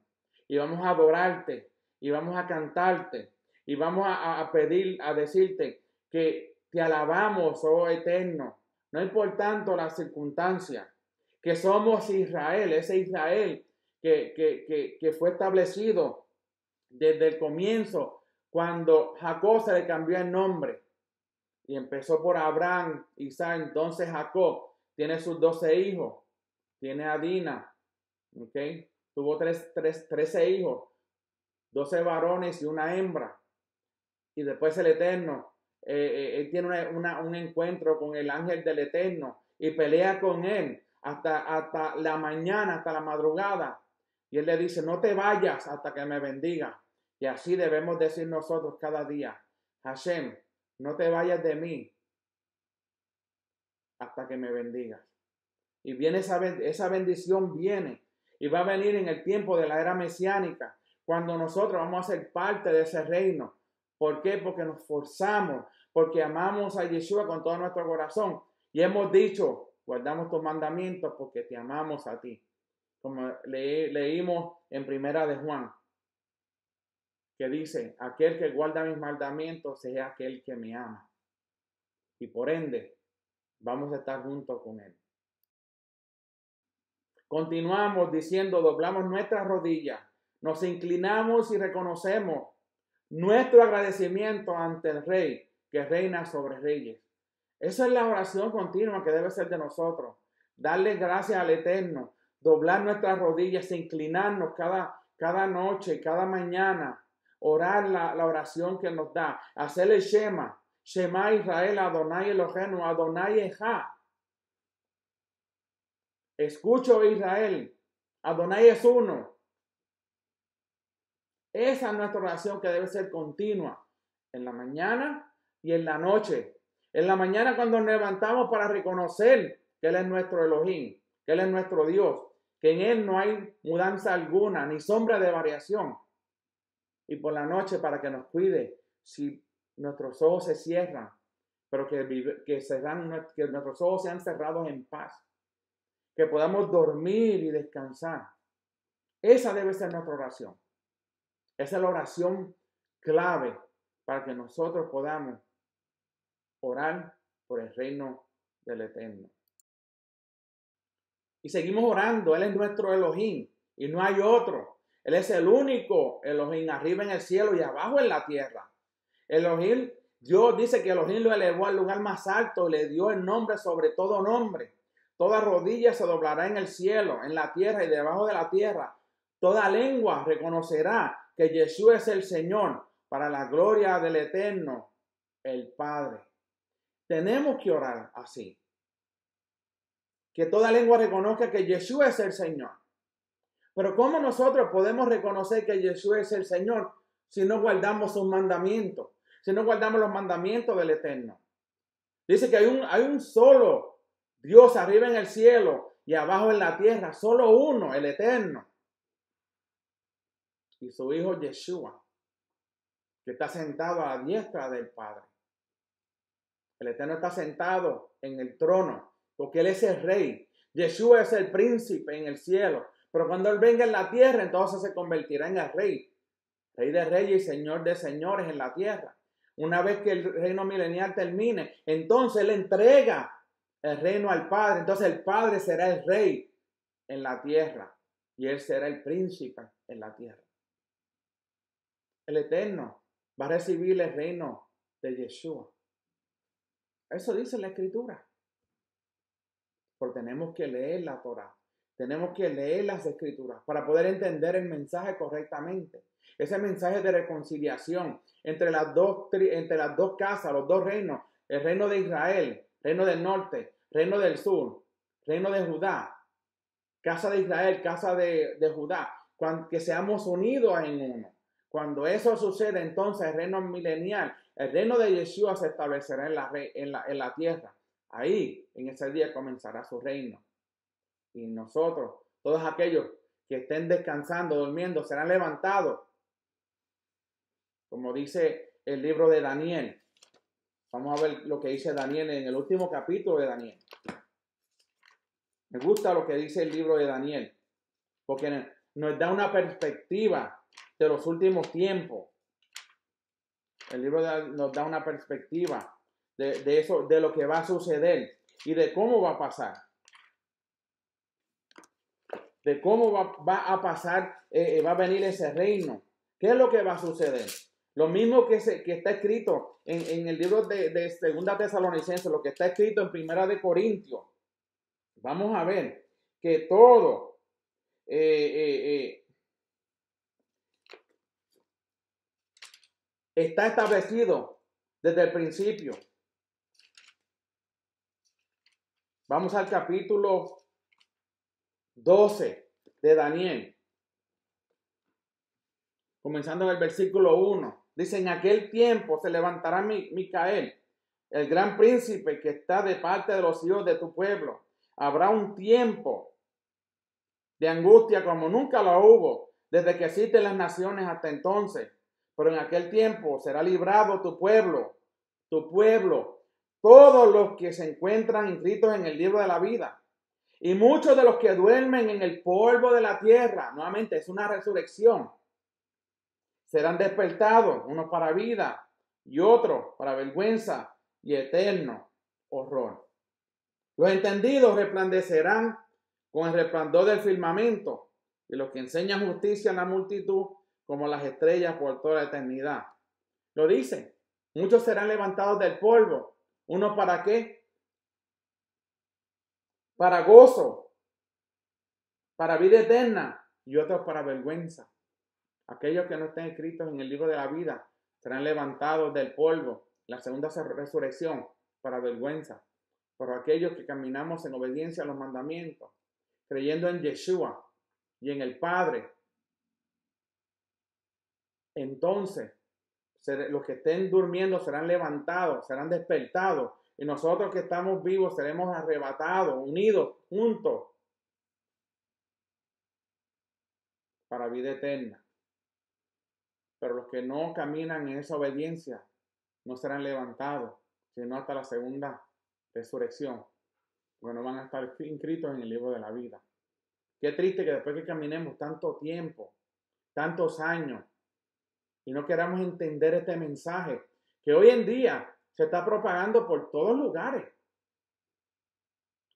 Y vamos a adorarte, y vamos a cantarte, y vamos a pedir, a decirte que te alabamos, oh Eterno, no importando las circunstancias, que somos Israel, ese Israel que fue establecido desde el comienzo, cuando Jacob se le cambió el nombre y empezó por Abraham, Isaac. Entonces Jacob tiene sus 12 hijos, tiene a Dina, tuvo 13 hijos, 12 varones y una hembra. Y después el Eterno, él tiene un encuentro con el ángel del Eterno y pelea con él hasta la mañana, hasta la madrugada. Y él le dice, no te vayas hasta que me bendiga. Y así debemos decir nosotros cada día, Hashem, no te vayas de mí hasta que me bendigas. Y viene esa bendición viene y va a venir en el tiempo de la era mesiánica, cuando nosotros vamos a ser parte de ese reino. ¿Por qué? Porque nos forzamos, porque amamos a Yeshua con todo nuestro corazón. Y hemos dicho, guardamos tus mandamientos porque te amamos a ti. Como leímos en Primera de Juan, que dice, aquel que guarda mis mandamientos es aquel que me ama. Y por ende, vamos a estar juntos con él. Continuamos diciendo, doblamos nuestras rodillas, nos inclinamos y reconocemos nuestro agradecimiento ante el Rey que reina sobre reyes. Esa es la oración continua que debe ser de nosotros. Darle gracias al Eterno, doblar nuestras rodillas, inclinarnos cada noche, cada mañana, orar la oración que nos da, hacer el Shema, Shema Israel, Adonai Eloheinu, Adonai Echad. Escucho Israel, Adonai es uno. Esa es nuestra oración que debe ser continua, en la mañana y en la noche. En la mañana cuando nos levantamos para reconocer que Él es nuestro Elohim, que Él es nuestro Dios, que en Él no hay mudanza alguna, ni sombra de variación. Y por la noche para que nos cuide si nuestros ojos se cierran, pero que nuestros ojos sean cerrados en paz, que podamos dormir y descansar. Esa debe ser nuestra oración. Esa es la oración clave para que nosotros podamos orar por el reino del Eterno. Y seguimos orando. Él es nuestro Elohim y no hay otro. Él es el único Elohim arriba en el cielo y abajo en la tierra. Elohim, Dios dice que Elohim lo elevó al lugar más alto y le dio el nombre sobre todo nombre. Toda rodilla se doblará en el cielo, en la tierra y debajo de la tierra. Toda lengua reconocerá que Yeshua es el Señor para la gloria del Eterno, el Padre. Tenemos que orar así. Que toda lengua reconozca que Yeshua es el Señor. Pero ¿cómo nosotros podemos reconocer que Yeshua es el Señor si no guardamos sus mandamientos? Si no guardamos los mandamientos del Eterno. Dice que hay un solo Dios arriba en el cielo y abajo en la tierra. Solo uno, el Eterno. Y su Hijo Yeshua, que está sentado a la diestra del Padre. El Eterno está sentado en el trono, porque Él es el Rey. Yeshua es el príncipe en el cielo. Pero cuando Él venga en la tierra, entonces se convertirá en el Rey. Rey de reyes y Señor de señores en la tierra. Una vez que el reino milenial termine, entonces Él entrega el reino al Padre. Entonces el Padre será el Rey en la tierra. Y Él será el príncipe en la tierra. El Eterno va a recibir el reino de Yeshua. Eso dice la Escritura. Pero tenemos que leer la Torá. Tenemos que leer las Escrituras para poder entender el mensaje correctamente. Ese mensaje de reconciliación entre las dos casas, los dos reinos. El reino de Israel, reino del norte, reino del sur, reino de Judá. Casa de Israel, casa de Judá. Que seamos unidos en uno. Cuando eso sucede, entonces el reino milenial, el reino de Yeshua se establecerá en la tierra. Ahí, en ese día, comenzará su reino. Y nosotros, todos aquellos que estén descansando, durmiendo, serán levantados. Como dice el libro de Daniel. Vamos a ver lo que dice Daniel en el último capítulo de Daniel. Me gusta lo que dice el libro de Daniel, porque nos da una perspectiva de los últimos tiempos. El libro nos da una perspectiva de eso, de lo que va a suceder y de cómo va a pasar. De cómo va a pasar, va a venir ese reino. ¿Qué es lo que va a suceder? Lo mismo que está escrito en el libro de Segunda Tesalonicenses, lo que está escrito en Primera de Corintios. Vamos a ver que todo está establecido desde el principio. Vamos al capítulo 12 de Daniel. Comenzando en el versículo 1. Dice, en aquel tiempo se levantará Micael, el gran príncipe que está de parte de los hijos de tu pueblo. Habrá un tiempo de angustia como nunca lo hubo, desde que existen las naciones hasta entonces. Pero en aquel tiempo será librado tu pueblo, todos los que se encuentran inscritos en el libro de la vida. Y muchos de los que duermen en el polvo de la tierra, nuevamente es una resurrección, serán despertados, unos para vida y otros para vergüenza y eterno horror. Los entendidos resplandecerán con el resplandor del firmamento, y los que enseñan justicia en la multitud, como las estrellas por toda la eternidad. Lo dice, muchos serán levantados del polvo. ¿Uno para qué? Para gozo, para vida eterna, y otros para vergüenza. Aquellos que no estén escritos en el libro de la vida serán levantados del polvo, la segunda resurrección, para vergüenza. Pero aquellos que caminamos en obediencia a los mandamientos, creyendo en Yeshua y en el Padre, entonces los que estén durmiendo serán levantados, serán despertados, y nosotros que estamos vivos seremos arrebatados, unidos, juntos, para vida eterna. Pero los que no caminan en esa obediencia no serán levantados, sino hasta la segunda resurrección, porque no van a estar inscritos en el libro de la vida. Qué triste que después que caminemos tanto tiempo, tantos años, y no queramos entender este mensaje que hoy en día se está propagando por todos lugares.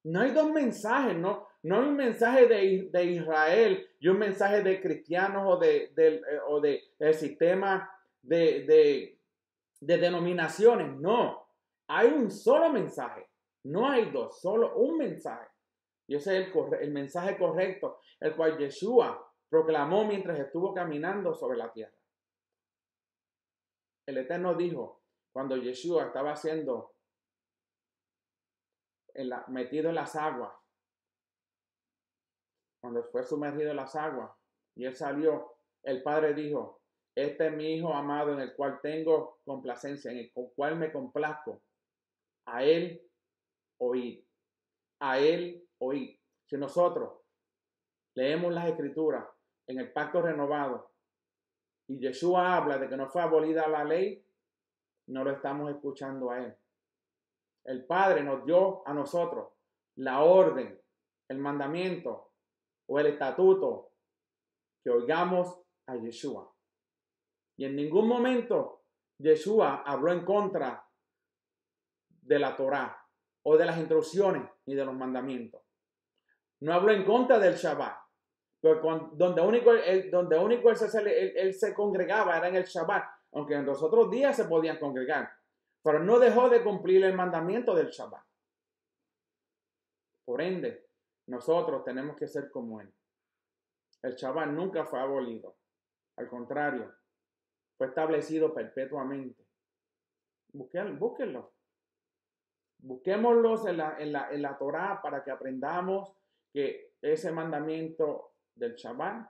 No hay dos mensajes, no hay un mensaje de Israel y un mensaje de cristianos o del sistema de denominaciones. No, hay un solo mensaje. No hay dos, solo un mensaje. Y ese es el mensaje correcto, el cual Yeshua proclamó mientras estuvo caminando sobre la tierra. El Eterno dijo, cuando Yeshua estaba siendo metido en las aguas, cuando fue sumergido en las aguas y él salió, el Padre dijo, este es mi Hijo amado en el cual tengo complacencia, en el cual me complazco. A él oíd. A él oíd. Si nosotros leemos las Escrituras en el pacto renovado y Yeshua habla de que no fue abolida la ley, no lo estamos escuchando a él. El Padre nos dio a nosotros la orden, el mandamiento o el estatuto que oigamos a Yeshua. Y en ningún momento Yeshua habló en contra de la Torá o de las instrucciones ni de los mandamientos. No habló en contra del Shabbat. Pero donde único él se congregaba era en el Shabbat, aunque en los otros días se podían congregar. Pero no dejó de cumplir el mandamiento del Shabbat. Por ende, nosotros tenemos que ser como él. El Shabbat nunca fue abolido. Al contrario, fue establecido perpetuamente. Búsquenlo. Busquémoslos en la Torá para que aprendamos que ese mandamiento del Shabbat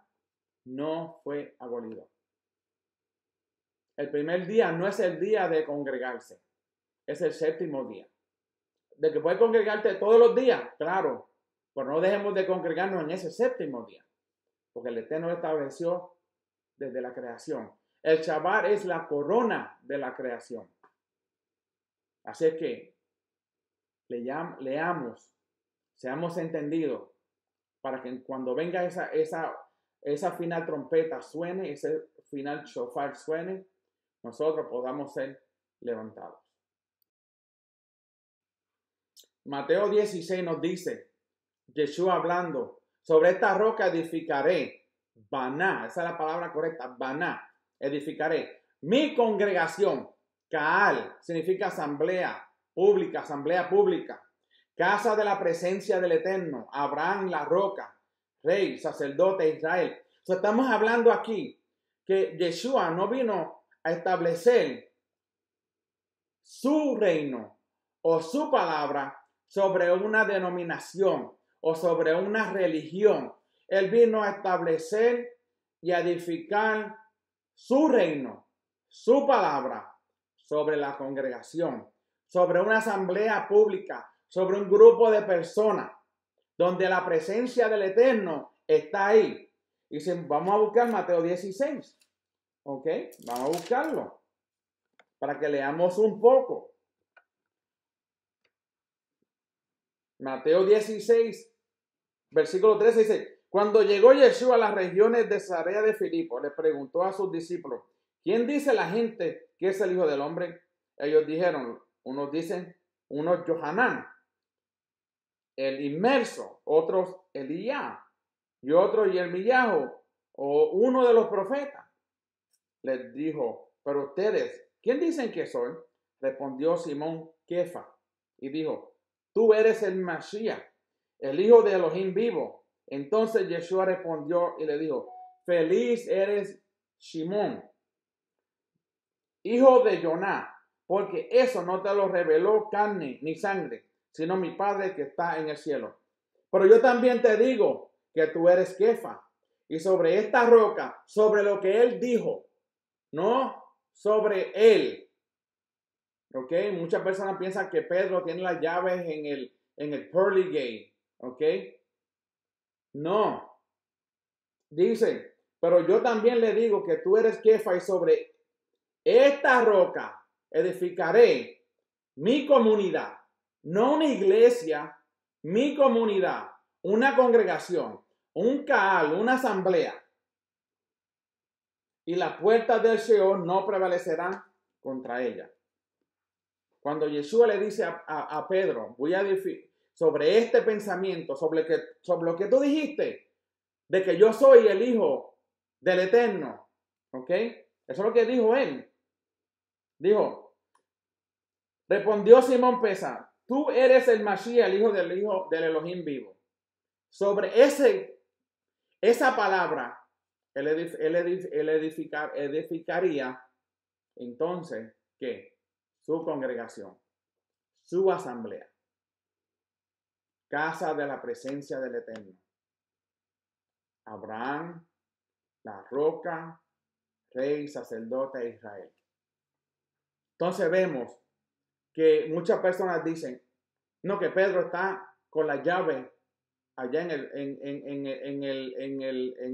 no fue abolido. El primer día no es el día de congregarse, es el séptimo día. De que puedes congregarte todos los días, claro, pero no dejemos de congregarnos en ese séptimo día, porque el Eterno lo estableció desde la creación. El Shabbat es la corona de la creación. Así es que leamos, seamos entendidos, para que cuando venga esa final trompeta suene, ese final shofar suene, nosotros podamos ser levantados. Mateo 16 nos dice, Yeshua hablando, sobre esta roca edificaré, baná, esa es la palabra correcta, baná, edificaré, mi congregación, Kaal, significa asamblea pública, casa de la presencia del Eterno, Abraham la roca, rey, sacerdote de Israel. Estamos hablando aquí que Yeshua no vino a establecer su reino o su palabra sobre una denominación o sobre una religión. Él vino a establecer y a edificar su reino, su palabra sobre la congregación, sobre una asamblea pública, sobre un grupo de personas donde la presencia del Eterno está ahí. Y vamos a buscar Mateo 16. ¿Ok? Vamos a buscarlo para que leamos un poco. Mateo 16, versículo 13 dice, cuando llegó Yeshua a las regiones de Cesarea de Filipo, le preguntó a sus discípulos, ¿quién dice la gente que es el Hijo del Hombre? Ellos dijeron, unos dicen, unos Johanán, el inmerso, otros Elías, y otro Yermillahu, o uno de los profetas. Les dijo, pero ustedes, ¿quién dicen que soy? Respondió Simón Kefa y dijo, tú eres el Mashiach, el hijo de Elohim vivo. Entonces Yeshua respondió y le dijo, feliz eres Simón, hijo de Joná, porque eso no te lo reveló carne ni sangre, sino mi Padre que está en el cielo. Pero yo también te digo que tú eres Kefa, y sobre esta roca, sobre lo que él dijo, no sobre él. ¿Ok? Muchas personas piensan que Pedro tiene las llaves en el pearly gate. ¿Ok? No. Dice, pero yo también le digo que tú eres Kefa y sobre esta roca edificaré mi comunidad. No una iglesia, mi comunidad, una congregación, un Kaal, una asamblea. Y las puertas del Sheol no prevalecerán contra ella. Cuando Yeshua le dice a Pedro, voy a decir sobre este pensamiento, sobre lo que tú dijiste, de que yo soy el Hijo del Eterno, ¿ok? Eso es lo que dijo él. Dijo, respondió Simón Pesa, tú eres el Mashiach, el hijo del Elohim vivo. Sobre esa palabra, él edificaría, entonces, ¿qué? Su congregación, su asamblea, casa de la presencia del Eterno. Abraham, la roca, rey, sacerdote de Israel. Entonces vemos que muchas personas dicen, no, que Pedro está con la llave allá en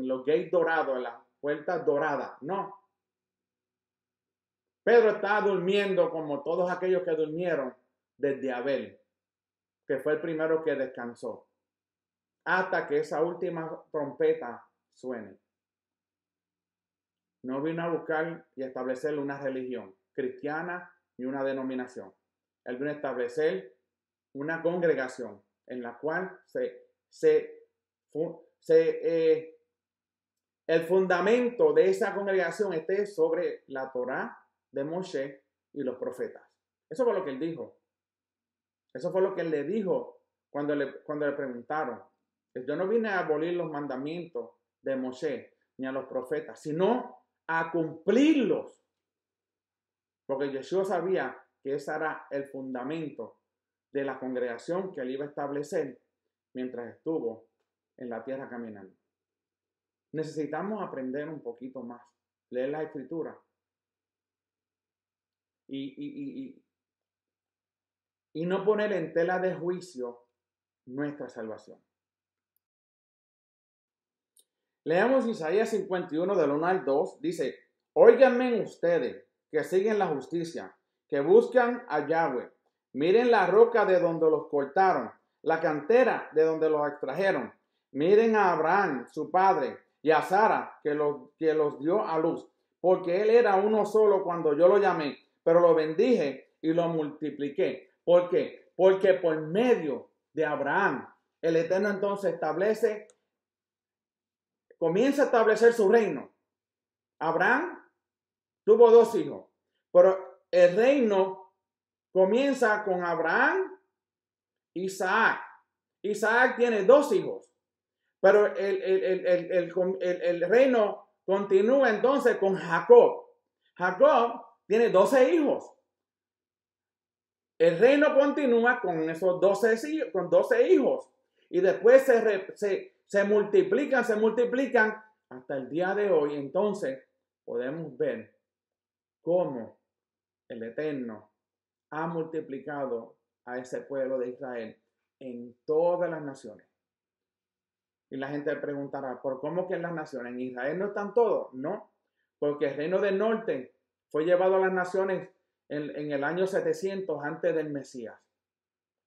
los gates dorados, en las puertas doradas. No. Pedro está durmiendo como todos aquellos que durmieron desde Abel, que fue el primero que descansó, hasta que esa última trompeta suene. No vino a buscar y establecer una religión cristiana ni una denominación. Él vino a establecer una congregación en la cual el fundamento de esa congregación esté sobre la Torá de Moshe y los profetas. Eso fue lo que él dijo. Eso fue lo que él le dijo cuando le preguntaron. Yo no vine a abolir los mandamientos de Moshe ni a los profetas, sino a cumplirlos. Porque Yeshua sabía que ese era el fundamento de la congregación que él iba a establecer mientras estuvo en la tierra caminando. Necesitamos aprender un poquito más, leer la escritura y no poner en tela de juicio nuestra salvación. Leamos Isaías 51 del 1 al 2. Dice, óiganme ustedes que siguen la justicia, que buscan a Yahweh. Miren la roca de donde los cortaron, la cantera de donde los extrajeron. Miren a Abraham, su padre, y a Sara, que los dio a luz. Porque él era uno solo cuando yo lo llamé, pero lo bendije y lo multipliqué. ¿Por qué? Porque por medio de Abraham, el Eterno entonces comienza a establecer su reino. Abraham tuvo 2 hijos, pero el reino comienza con Abraham y Isaac. Isaac tiene 2 hijos, pero el reino continúa entonces con Jacob. Jacob tiene 12 hijos. El reino continúa con esos 12 hijos. Y después se multiplican hasta el día de hoy. Entonces podemos ver cómo el Eterno ha multiplicado a ese pueblo de Israel en todas las naciones. Y la gente preguntará, ¿por cómo que en las naciones? ¿En Israel no están todos? No, porque el reino del norte fue llevado a las naciones en el año 700 antes del Mesías.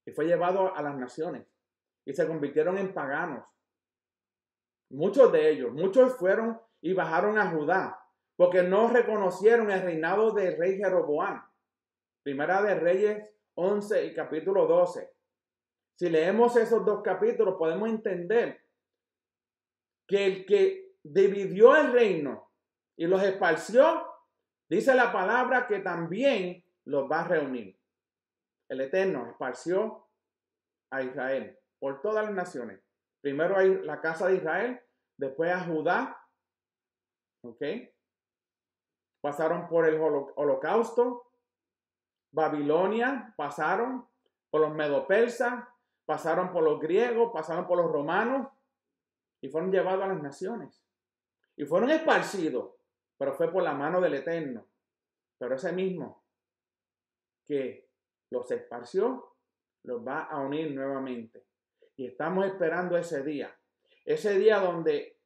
Y fue llevado a las naciones. Y se convirtieron en paganos. Muchos de ellos, muchos fueron y bajaron a Judá, porque no reconocieron el reinado del rey Jeroboam. Primera de Reyes 11 y capítulo 12. Si leemos esos 2 capítulos, podemos entender que el que dividió el reino y los esparció, dice la palabra que también los va a reunir. El Eterno esparció a Israel por todas las naciones. Primero hay la casa de Israel, después a Judá, ¿ok? Pasaron por el holocausto, Babilonia, pasaron por los medo-persas, pasaron por los griegos, pasaron por los romanos y fueron llevados a las naciones. Y fueron esparcidos, pero fue por la mano del Eterno. Pero ese mismo que los esparció, los va a unir nuevamente. Y estamos esperando ese día donde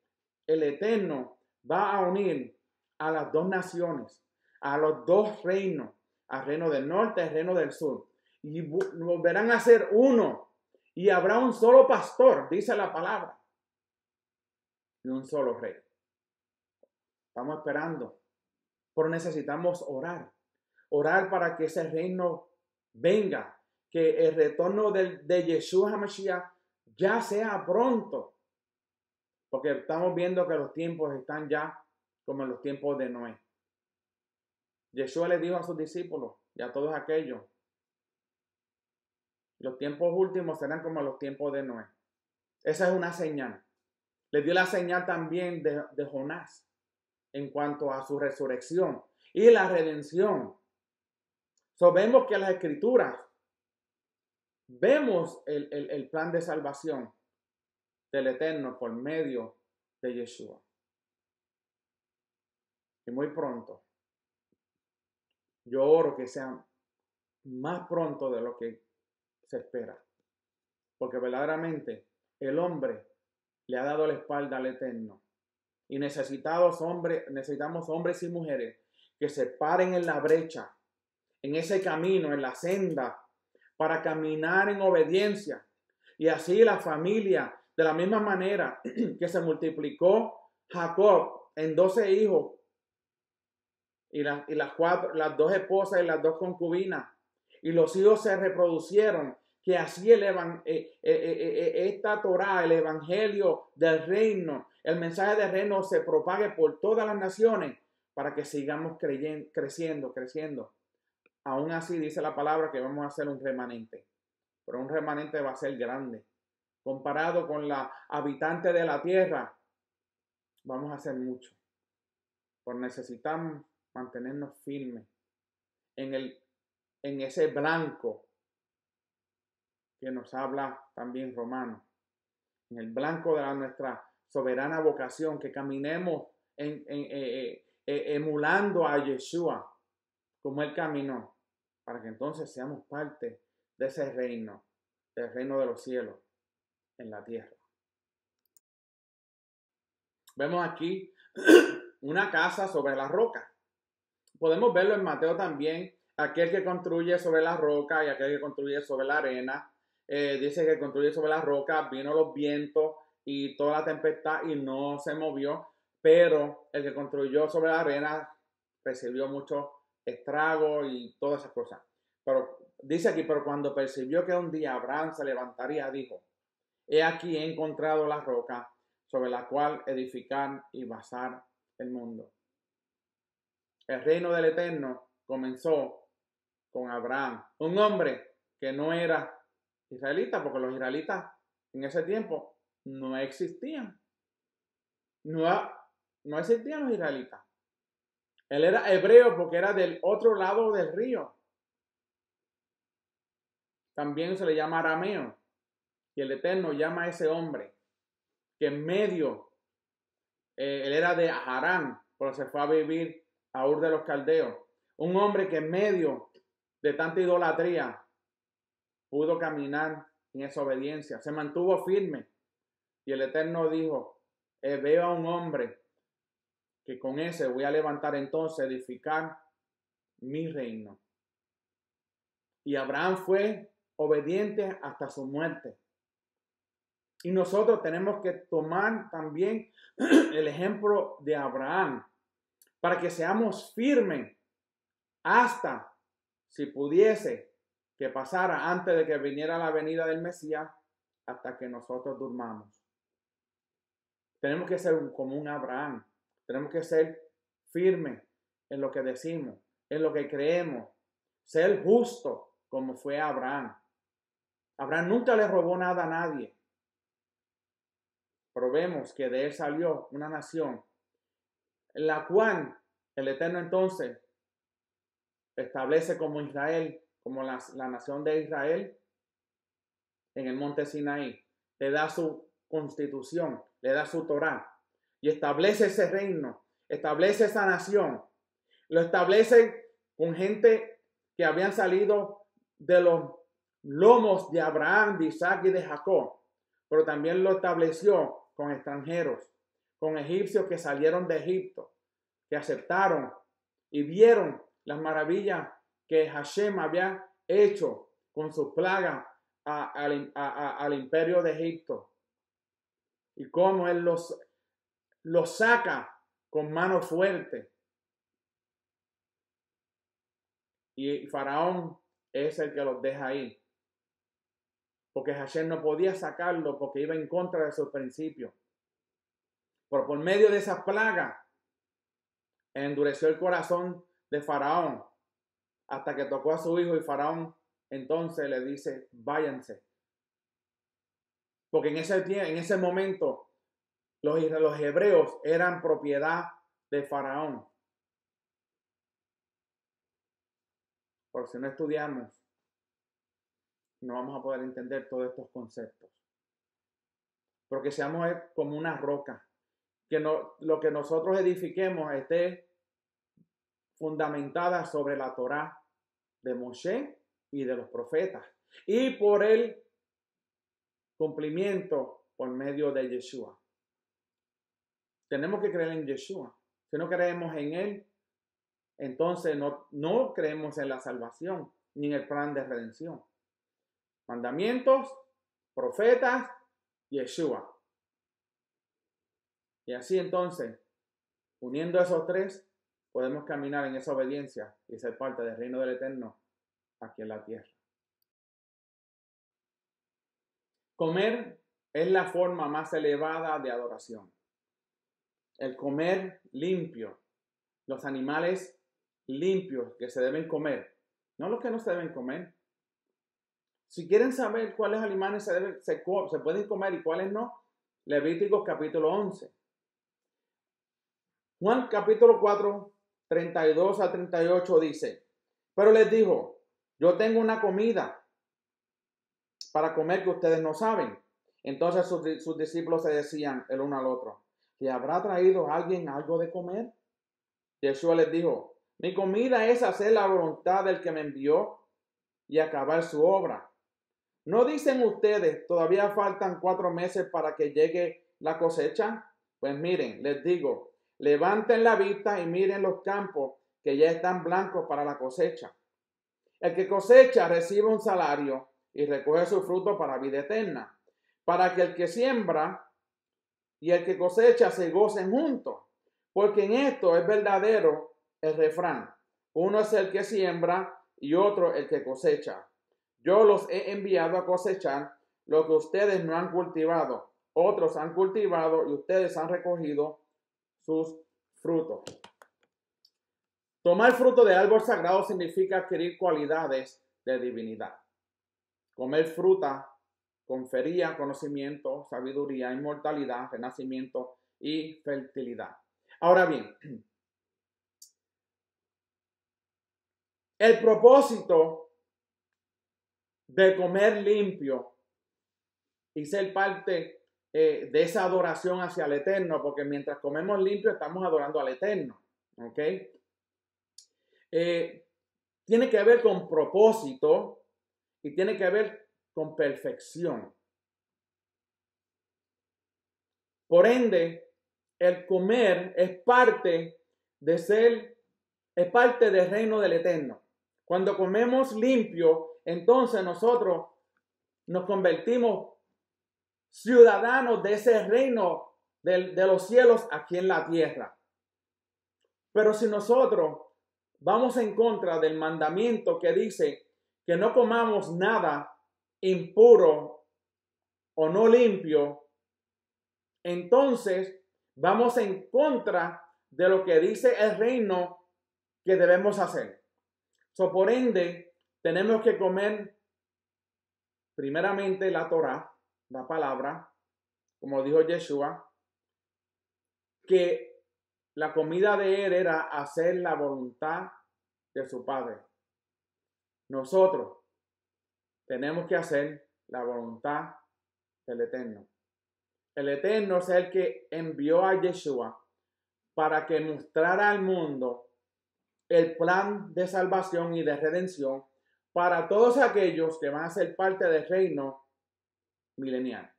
el Eterno va a unir a las dos naciones, a los dos reinos, al reino del norte y al reino del sur. Y volverán a ser uno. Y habrá un solo pastor, dice la palabra, y un solo rey. Estamos esperando, pero necesitamos orar. Orar para que ese reino venga, que el retorno de Yeshua HaMashiach ya sea pronto. Porque estamos viendo que los tiempos están ya como en los tiempos de Noé. Yeshua le dijo a sus discípulos y a todos aquellos, los tiempos últimos serán como los tiempos de Noé. Esa es una señal. Le dio la señal también de Jonás en cuanto a su resurrección y la redención. Vemos que en las Escrituras vemos el plan de salvación del Eterno por medio de Yeshua. Y muy pronto, yo oro que sea más pronto de lo que se espera. Porque verdaderamente el hombre le ha dado la espalda al Eterno. Y necesitamos hombres y mujeres que se paren en la brecha, en ese camino, en la senda, para caminar en obediencia. Y así la familia, de la misma manera que se multiplicó Jacob en 12 hijos, y las dos esposas y las dos concubinas, y los hijos se reproducieron, que así esta Torah, el evangelio del reino, el mensaje del reino se propague por todas las naciones para que sigamos creciendo. Aún así dice la palabra que vamos a hacer un remanente, pero un remanente va a ser grande. Comparado con la habitante de la tierra, vamos a hacer mucho. Pero necesitamos mantenernos firmes en ese blanco que nos habla también Romano, en el blanco de nuestra soberana vocación, que caminemos emulando a Yeshua como él caminó, para que entonces seamos parte de ese reino, del reino de los cielos en la tierra. Vemos aquí una casa sobre la roca. Podemos verlo en Mateo también, aquel que construye sobre la roca y aquel que construye sobre la arena. Dice que construye sobre la roca, vino los vientos y toda la tempestad y no se movió, pero el que construyó sobre la arena recibió mucho estrago y todas esas cosas. Pero dice aquí, pero cuando percibió que un día Abraham se levantaría, dijo, he aquí he encontrado la roca sobre la cual edificar y basar el mundo. El reino del Eterno comenzó con Abraham, un hombre que no era israelita, porque los israelitas en ese tiempo no existían. No existían los israelitas. Él era hebreo porque era del otro lado del río. También se le llama arameo. Y el Eterno llama a ese hombre que en medio, él era de Harán, pero se fue a vivir a Ur de los Caldeos. Un hombre que en medio de tanta idolatría pudo caminar en esa obediencia, se mantuvo firme. Y el Eterno dijo, veo a un hombre que con ese voy a levantar entonces, edificar mi reino. Y Abraham fue obediente hasta su muerte. Y nosotros tenemos que tomar también el ejemplo de Abraham para que seamos firmes hasta, si pudiese, que pasara antes de que viniera la venida del Mesías, hasta que nosotros durmamos. Tenemos que ser como un Abraham. Tenemos que ser firmes en lo que decimos, en lo que creemos. Ser justo como fue Abraham. Abraham nunca le robó nada a nadie. Pero vemos que de él salió una nación en la cual el Eterno entonces establece como Israel, como la nación de Israel en el monte Sinaí. Le da su constitución, le da su Torá y establece ese reino, establece esa nación. Lo establece con gente que habían salido de los lomos de Abraham, de Isaac y de Jacob, pero también lo estableció con extranjeros, con egipcios que salieron de Egipto, que aceptaron y vieron las maravillas que Hashem había hecho con su plaga al imperio de Egipto y cómo él los saca con mano fuerte. Y Faraón es el que los deja ahí, porque Hashem no podía sacarlo porque iba en contra de sus principios. Pero por medio de esa plaga endureció el corazón de Faraón hasta que tocó a su hijo y Faraón entonces le dice, váyanse. Porque en ese momento los hebreos eran propiedad de Faraón. Por si no estudiamos, no vamos a poder entender todos estos conceptos. Porque seamos como una roca. Que lo que nosotros edifiquemos esté fundamentada sobre la Torá de Moshe y de los profetas. Y por el cumplimiento por medio de Yeshua. Tenemos que creer en Yeshua. Si no creemos en Él, entonces no creemos en la salvación ni en el plan de redención. Mandamientos, profetas, Yeshua. Y así entonces, uniendo esos tres, podemos caminar en esa obediencia y ser parte del reino del Eterno aquí en la tierra. Comer es la forma más elevada de adoración. El comer limpio, los animales limpios que se deben comer, no los que no se deben comer. Si quieren saber cuáles animales se pueden comer y cuáles no, Levíticos capítulo 11. Juan capítulo 4, 32 a 38 dice, pero les dijo, yo tengo una comida para comer que ustedes no saben. Entonces sus discípulos se decían el uno al otro, ¿le habrá traído alguien algo de comer? Yeshua les dijo, mi comida es hacer la voluntad del que me envió y acabar su obra. ¿No dicen ustedes, todavía faltan 4 meses para que llegue la cosecha? Pues miren, les digo, levanten la vista y miren los campos que ya están blancos para la cosecha. El que cosecha recibe un salario y recoge su fruto para vida eterna, para que el que siembra y el que cosecha se gocen juntos, porque en esto es verdadero el refrán. Uno es el que siembra y otro el que cosecha. Yo los he enviado a cosechar lo que ustedes no han cultivado. Otros han cultivado y ustedes han recogido sus frutos. Tomar fruto de árbol sagrado significa adquirir cualidades de divinidad. Comer fruta confería conocimiento, sabiduría, inmortalidad, renacimiento y fertilidad. Ahora bien, el propósito de comer limpio y ser parte de esa adoración hacia el Eterno, porque mientras comemos limpio estamos adorando al Eterno, ¿ok? Tiene que ver con propósito y tiene que ver con perfección. Por ende, el comer es parte del reino del Eterno. Cuando comemos limpio, entonces nosotros nos convertimos ciudadanos de ese reino de los cielos aquí en la tierra. Pero si nosotros vamos en contra del mandamiento que dice que no comamos nada impuro o no limpio, entonces vamos en contra de lo que dice el reino que debemos hacer. Por ende, tenemos que comer primeramente la Torá, la palabra, como dijo Yeshua, que la comida de él era hacer la voluntad de su Padre. Nosotros tenemos que hacer la voluntad del Eterno. El Eterno es el que envió a Yeshua para que mostrara al mundo el plan de salvación y de redención para todos aquellos que van a ser parte del reino milenial.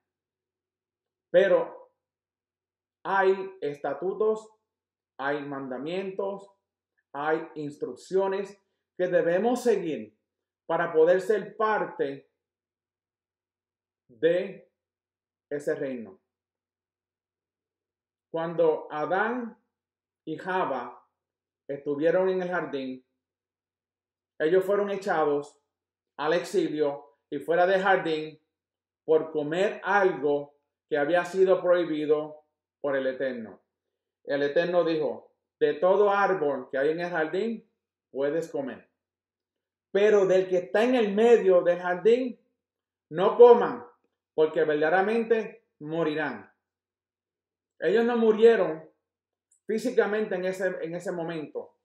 Pero hay estatutos, hay mandamientos, hay instrucciones que debemos seguir para poder ser parte de ese reino. Cuando Adán y Java estuvieron en el jardín, ellos fueron echados al exilio y fuera del jardín por comer algo que había sido prohibido por el Eterno. El Eterno dijo, de todo árbol que hay en el jardín puedes comer, pero del que está en el medio del jardín no coman, porque verdaderamente morirán. Ellos no murieron físicamente en ese momento,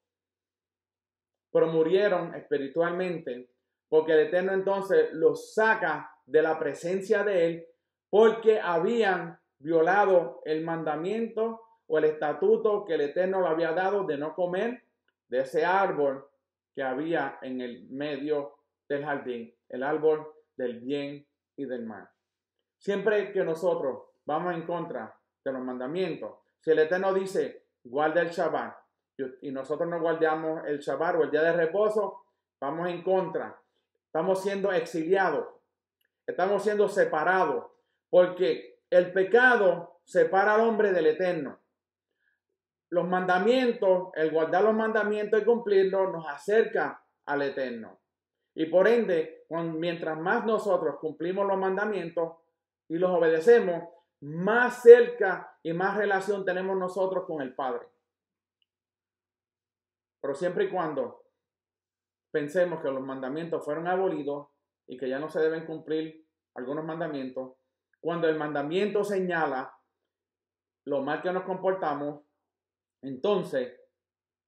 pero murieron espiritualmente, porque el Eterno entonces los saca de la presencia de Él, porque habían violado el mandamiento o el estatuto que el Eterno le había dado de no comer de ese árbol que había en el medio del jardín, el árbol del bien y del mal. Siempre que nosotros vamos en contra de los mandamientos, si el Eterno dice, guarda el Shabbat, y nosotros no guardamos el Shabbat o el día de reposo, vamos en contra. Estamos siendo exiliados, estamos siendo separados, porque el pecado separa al hombre del Eterno. Los mandamientos, el guardar los mandamientos y cumplirlos nos acerca al Eterno. Y por ende, mientras más nosotros cumplimos los mandamientos y los obedecemos, más cerca y más relación tenemos nosotros con el Padre. Pero siempre y cuando pensemos que los mandamientos fueron abolidos y que ya no se deben cumplir algunos mandamientos, cuando el mandamiento señala lo mal que nos comportamos, entonces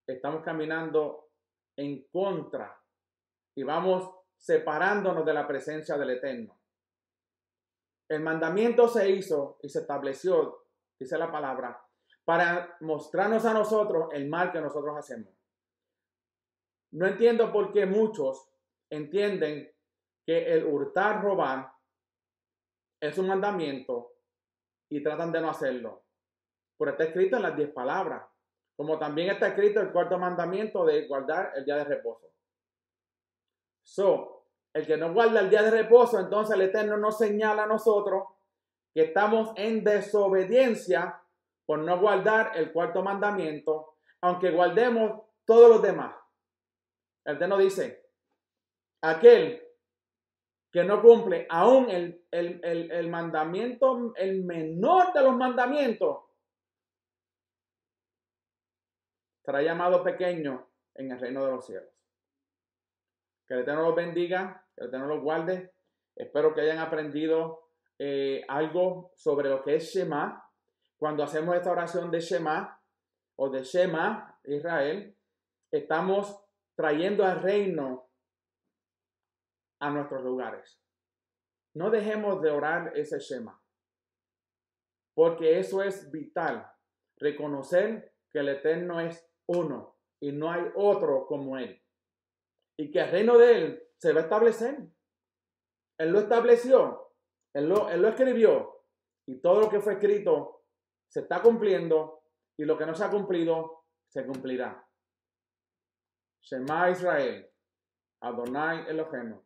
estamos caminando en contra y vamos separándonos de la presencia del Eterno. El mandamiento se hizo y se estableció, dice la palabra, para mostrarnos a nosotros el mal que nosotros hacemos. No entiendo por qué muchos entienden que el hurtar, robar es un mandamiento y tratan de no hacerlo. Pero está escrito en las 10 palabras, como también está escrito el cuarto mandamiento de guardar el día de reposo. El que no guarda el día de reposo, entonces el Eterno nos señala a nosotros que estamos en desobediencia por no guardar el cuarto mandamiento, aunque guardemos todos los demás. El Eterno dice, aquel que no cumple aún el mandamiento, el menor de los mandamientos, será llamado pequeño en el reino de los cielos. Que el Eterno los bendiga, que el Eterno los guarde. Espero que hayan aprendido algo sobre lo que es Shema. Cuando hacemos esta oración de Shema o de Shema Israel, estamos trayendo al reino a nuestros lugares. No dejemos de orar ese Shema, porque eso es vital. Reconocer que el Eterno es uno y no hay otro como Él. Y que el reino de Él se va a establecer. Él lo estableció, Él lo escribió, y todo lo que fue escrito se está cumpliendo, y lo que no se ha cumplido se cumplirá. Shema Israel, Adonai Eloheinu,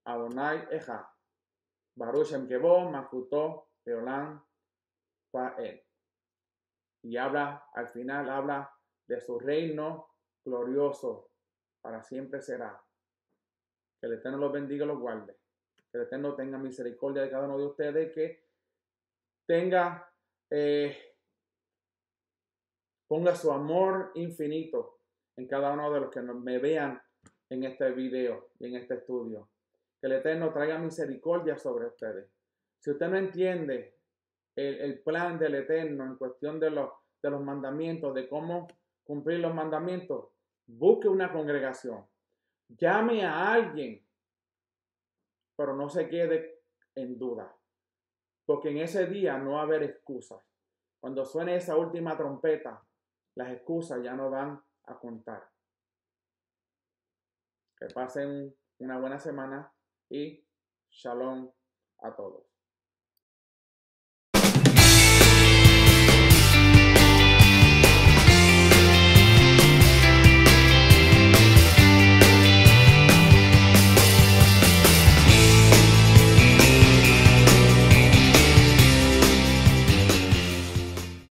Adonai Echad, Baruch Shem Kevod, Malchuto Leolam Fa'el. Y al final habla de su reino glorioso, para siempre será. Que el Eterno los bendiga y los guarde. Que el Eterno tenga misericordia de cada uno de ustedes, que tenga ponga su amor infinito en cada uno de los que me vean en este video y en este estudio. Que el Eterno traiga misericordia sobre ustedes. Si usted no entiende el plan del Eterno en cuestión de los mandamientos, de cómo cumplir los mandamientos, busque una congregación. Llame a alguien, pero no se quede en duda. Porque en ese día no va a haber excusas. Cuando suene esa última trompeta, las excusas ya no van a contar. Que pasen una buena semana y shalom a todos.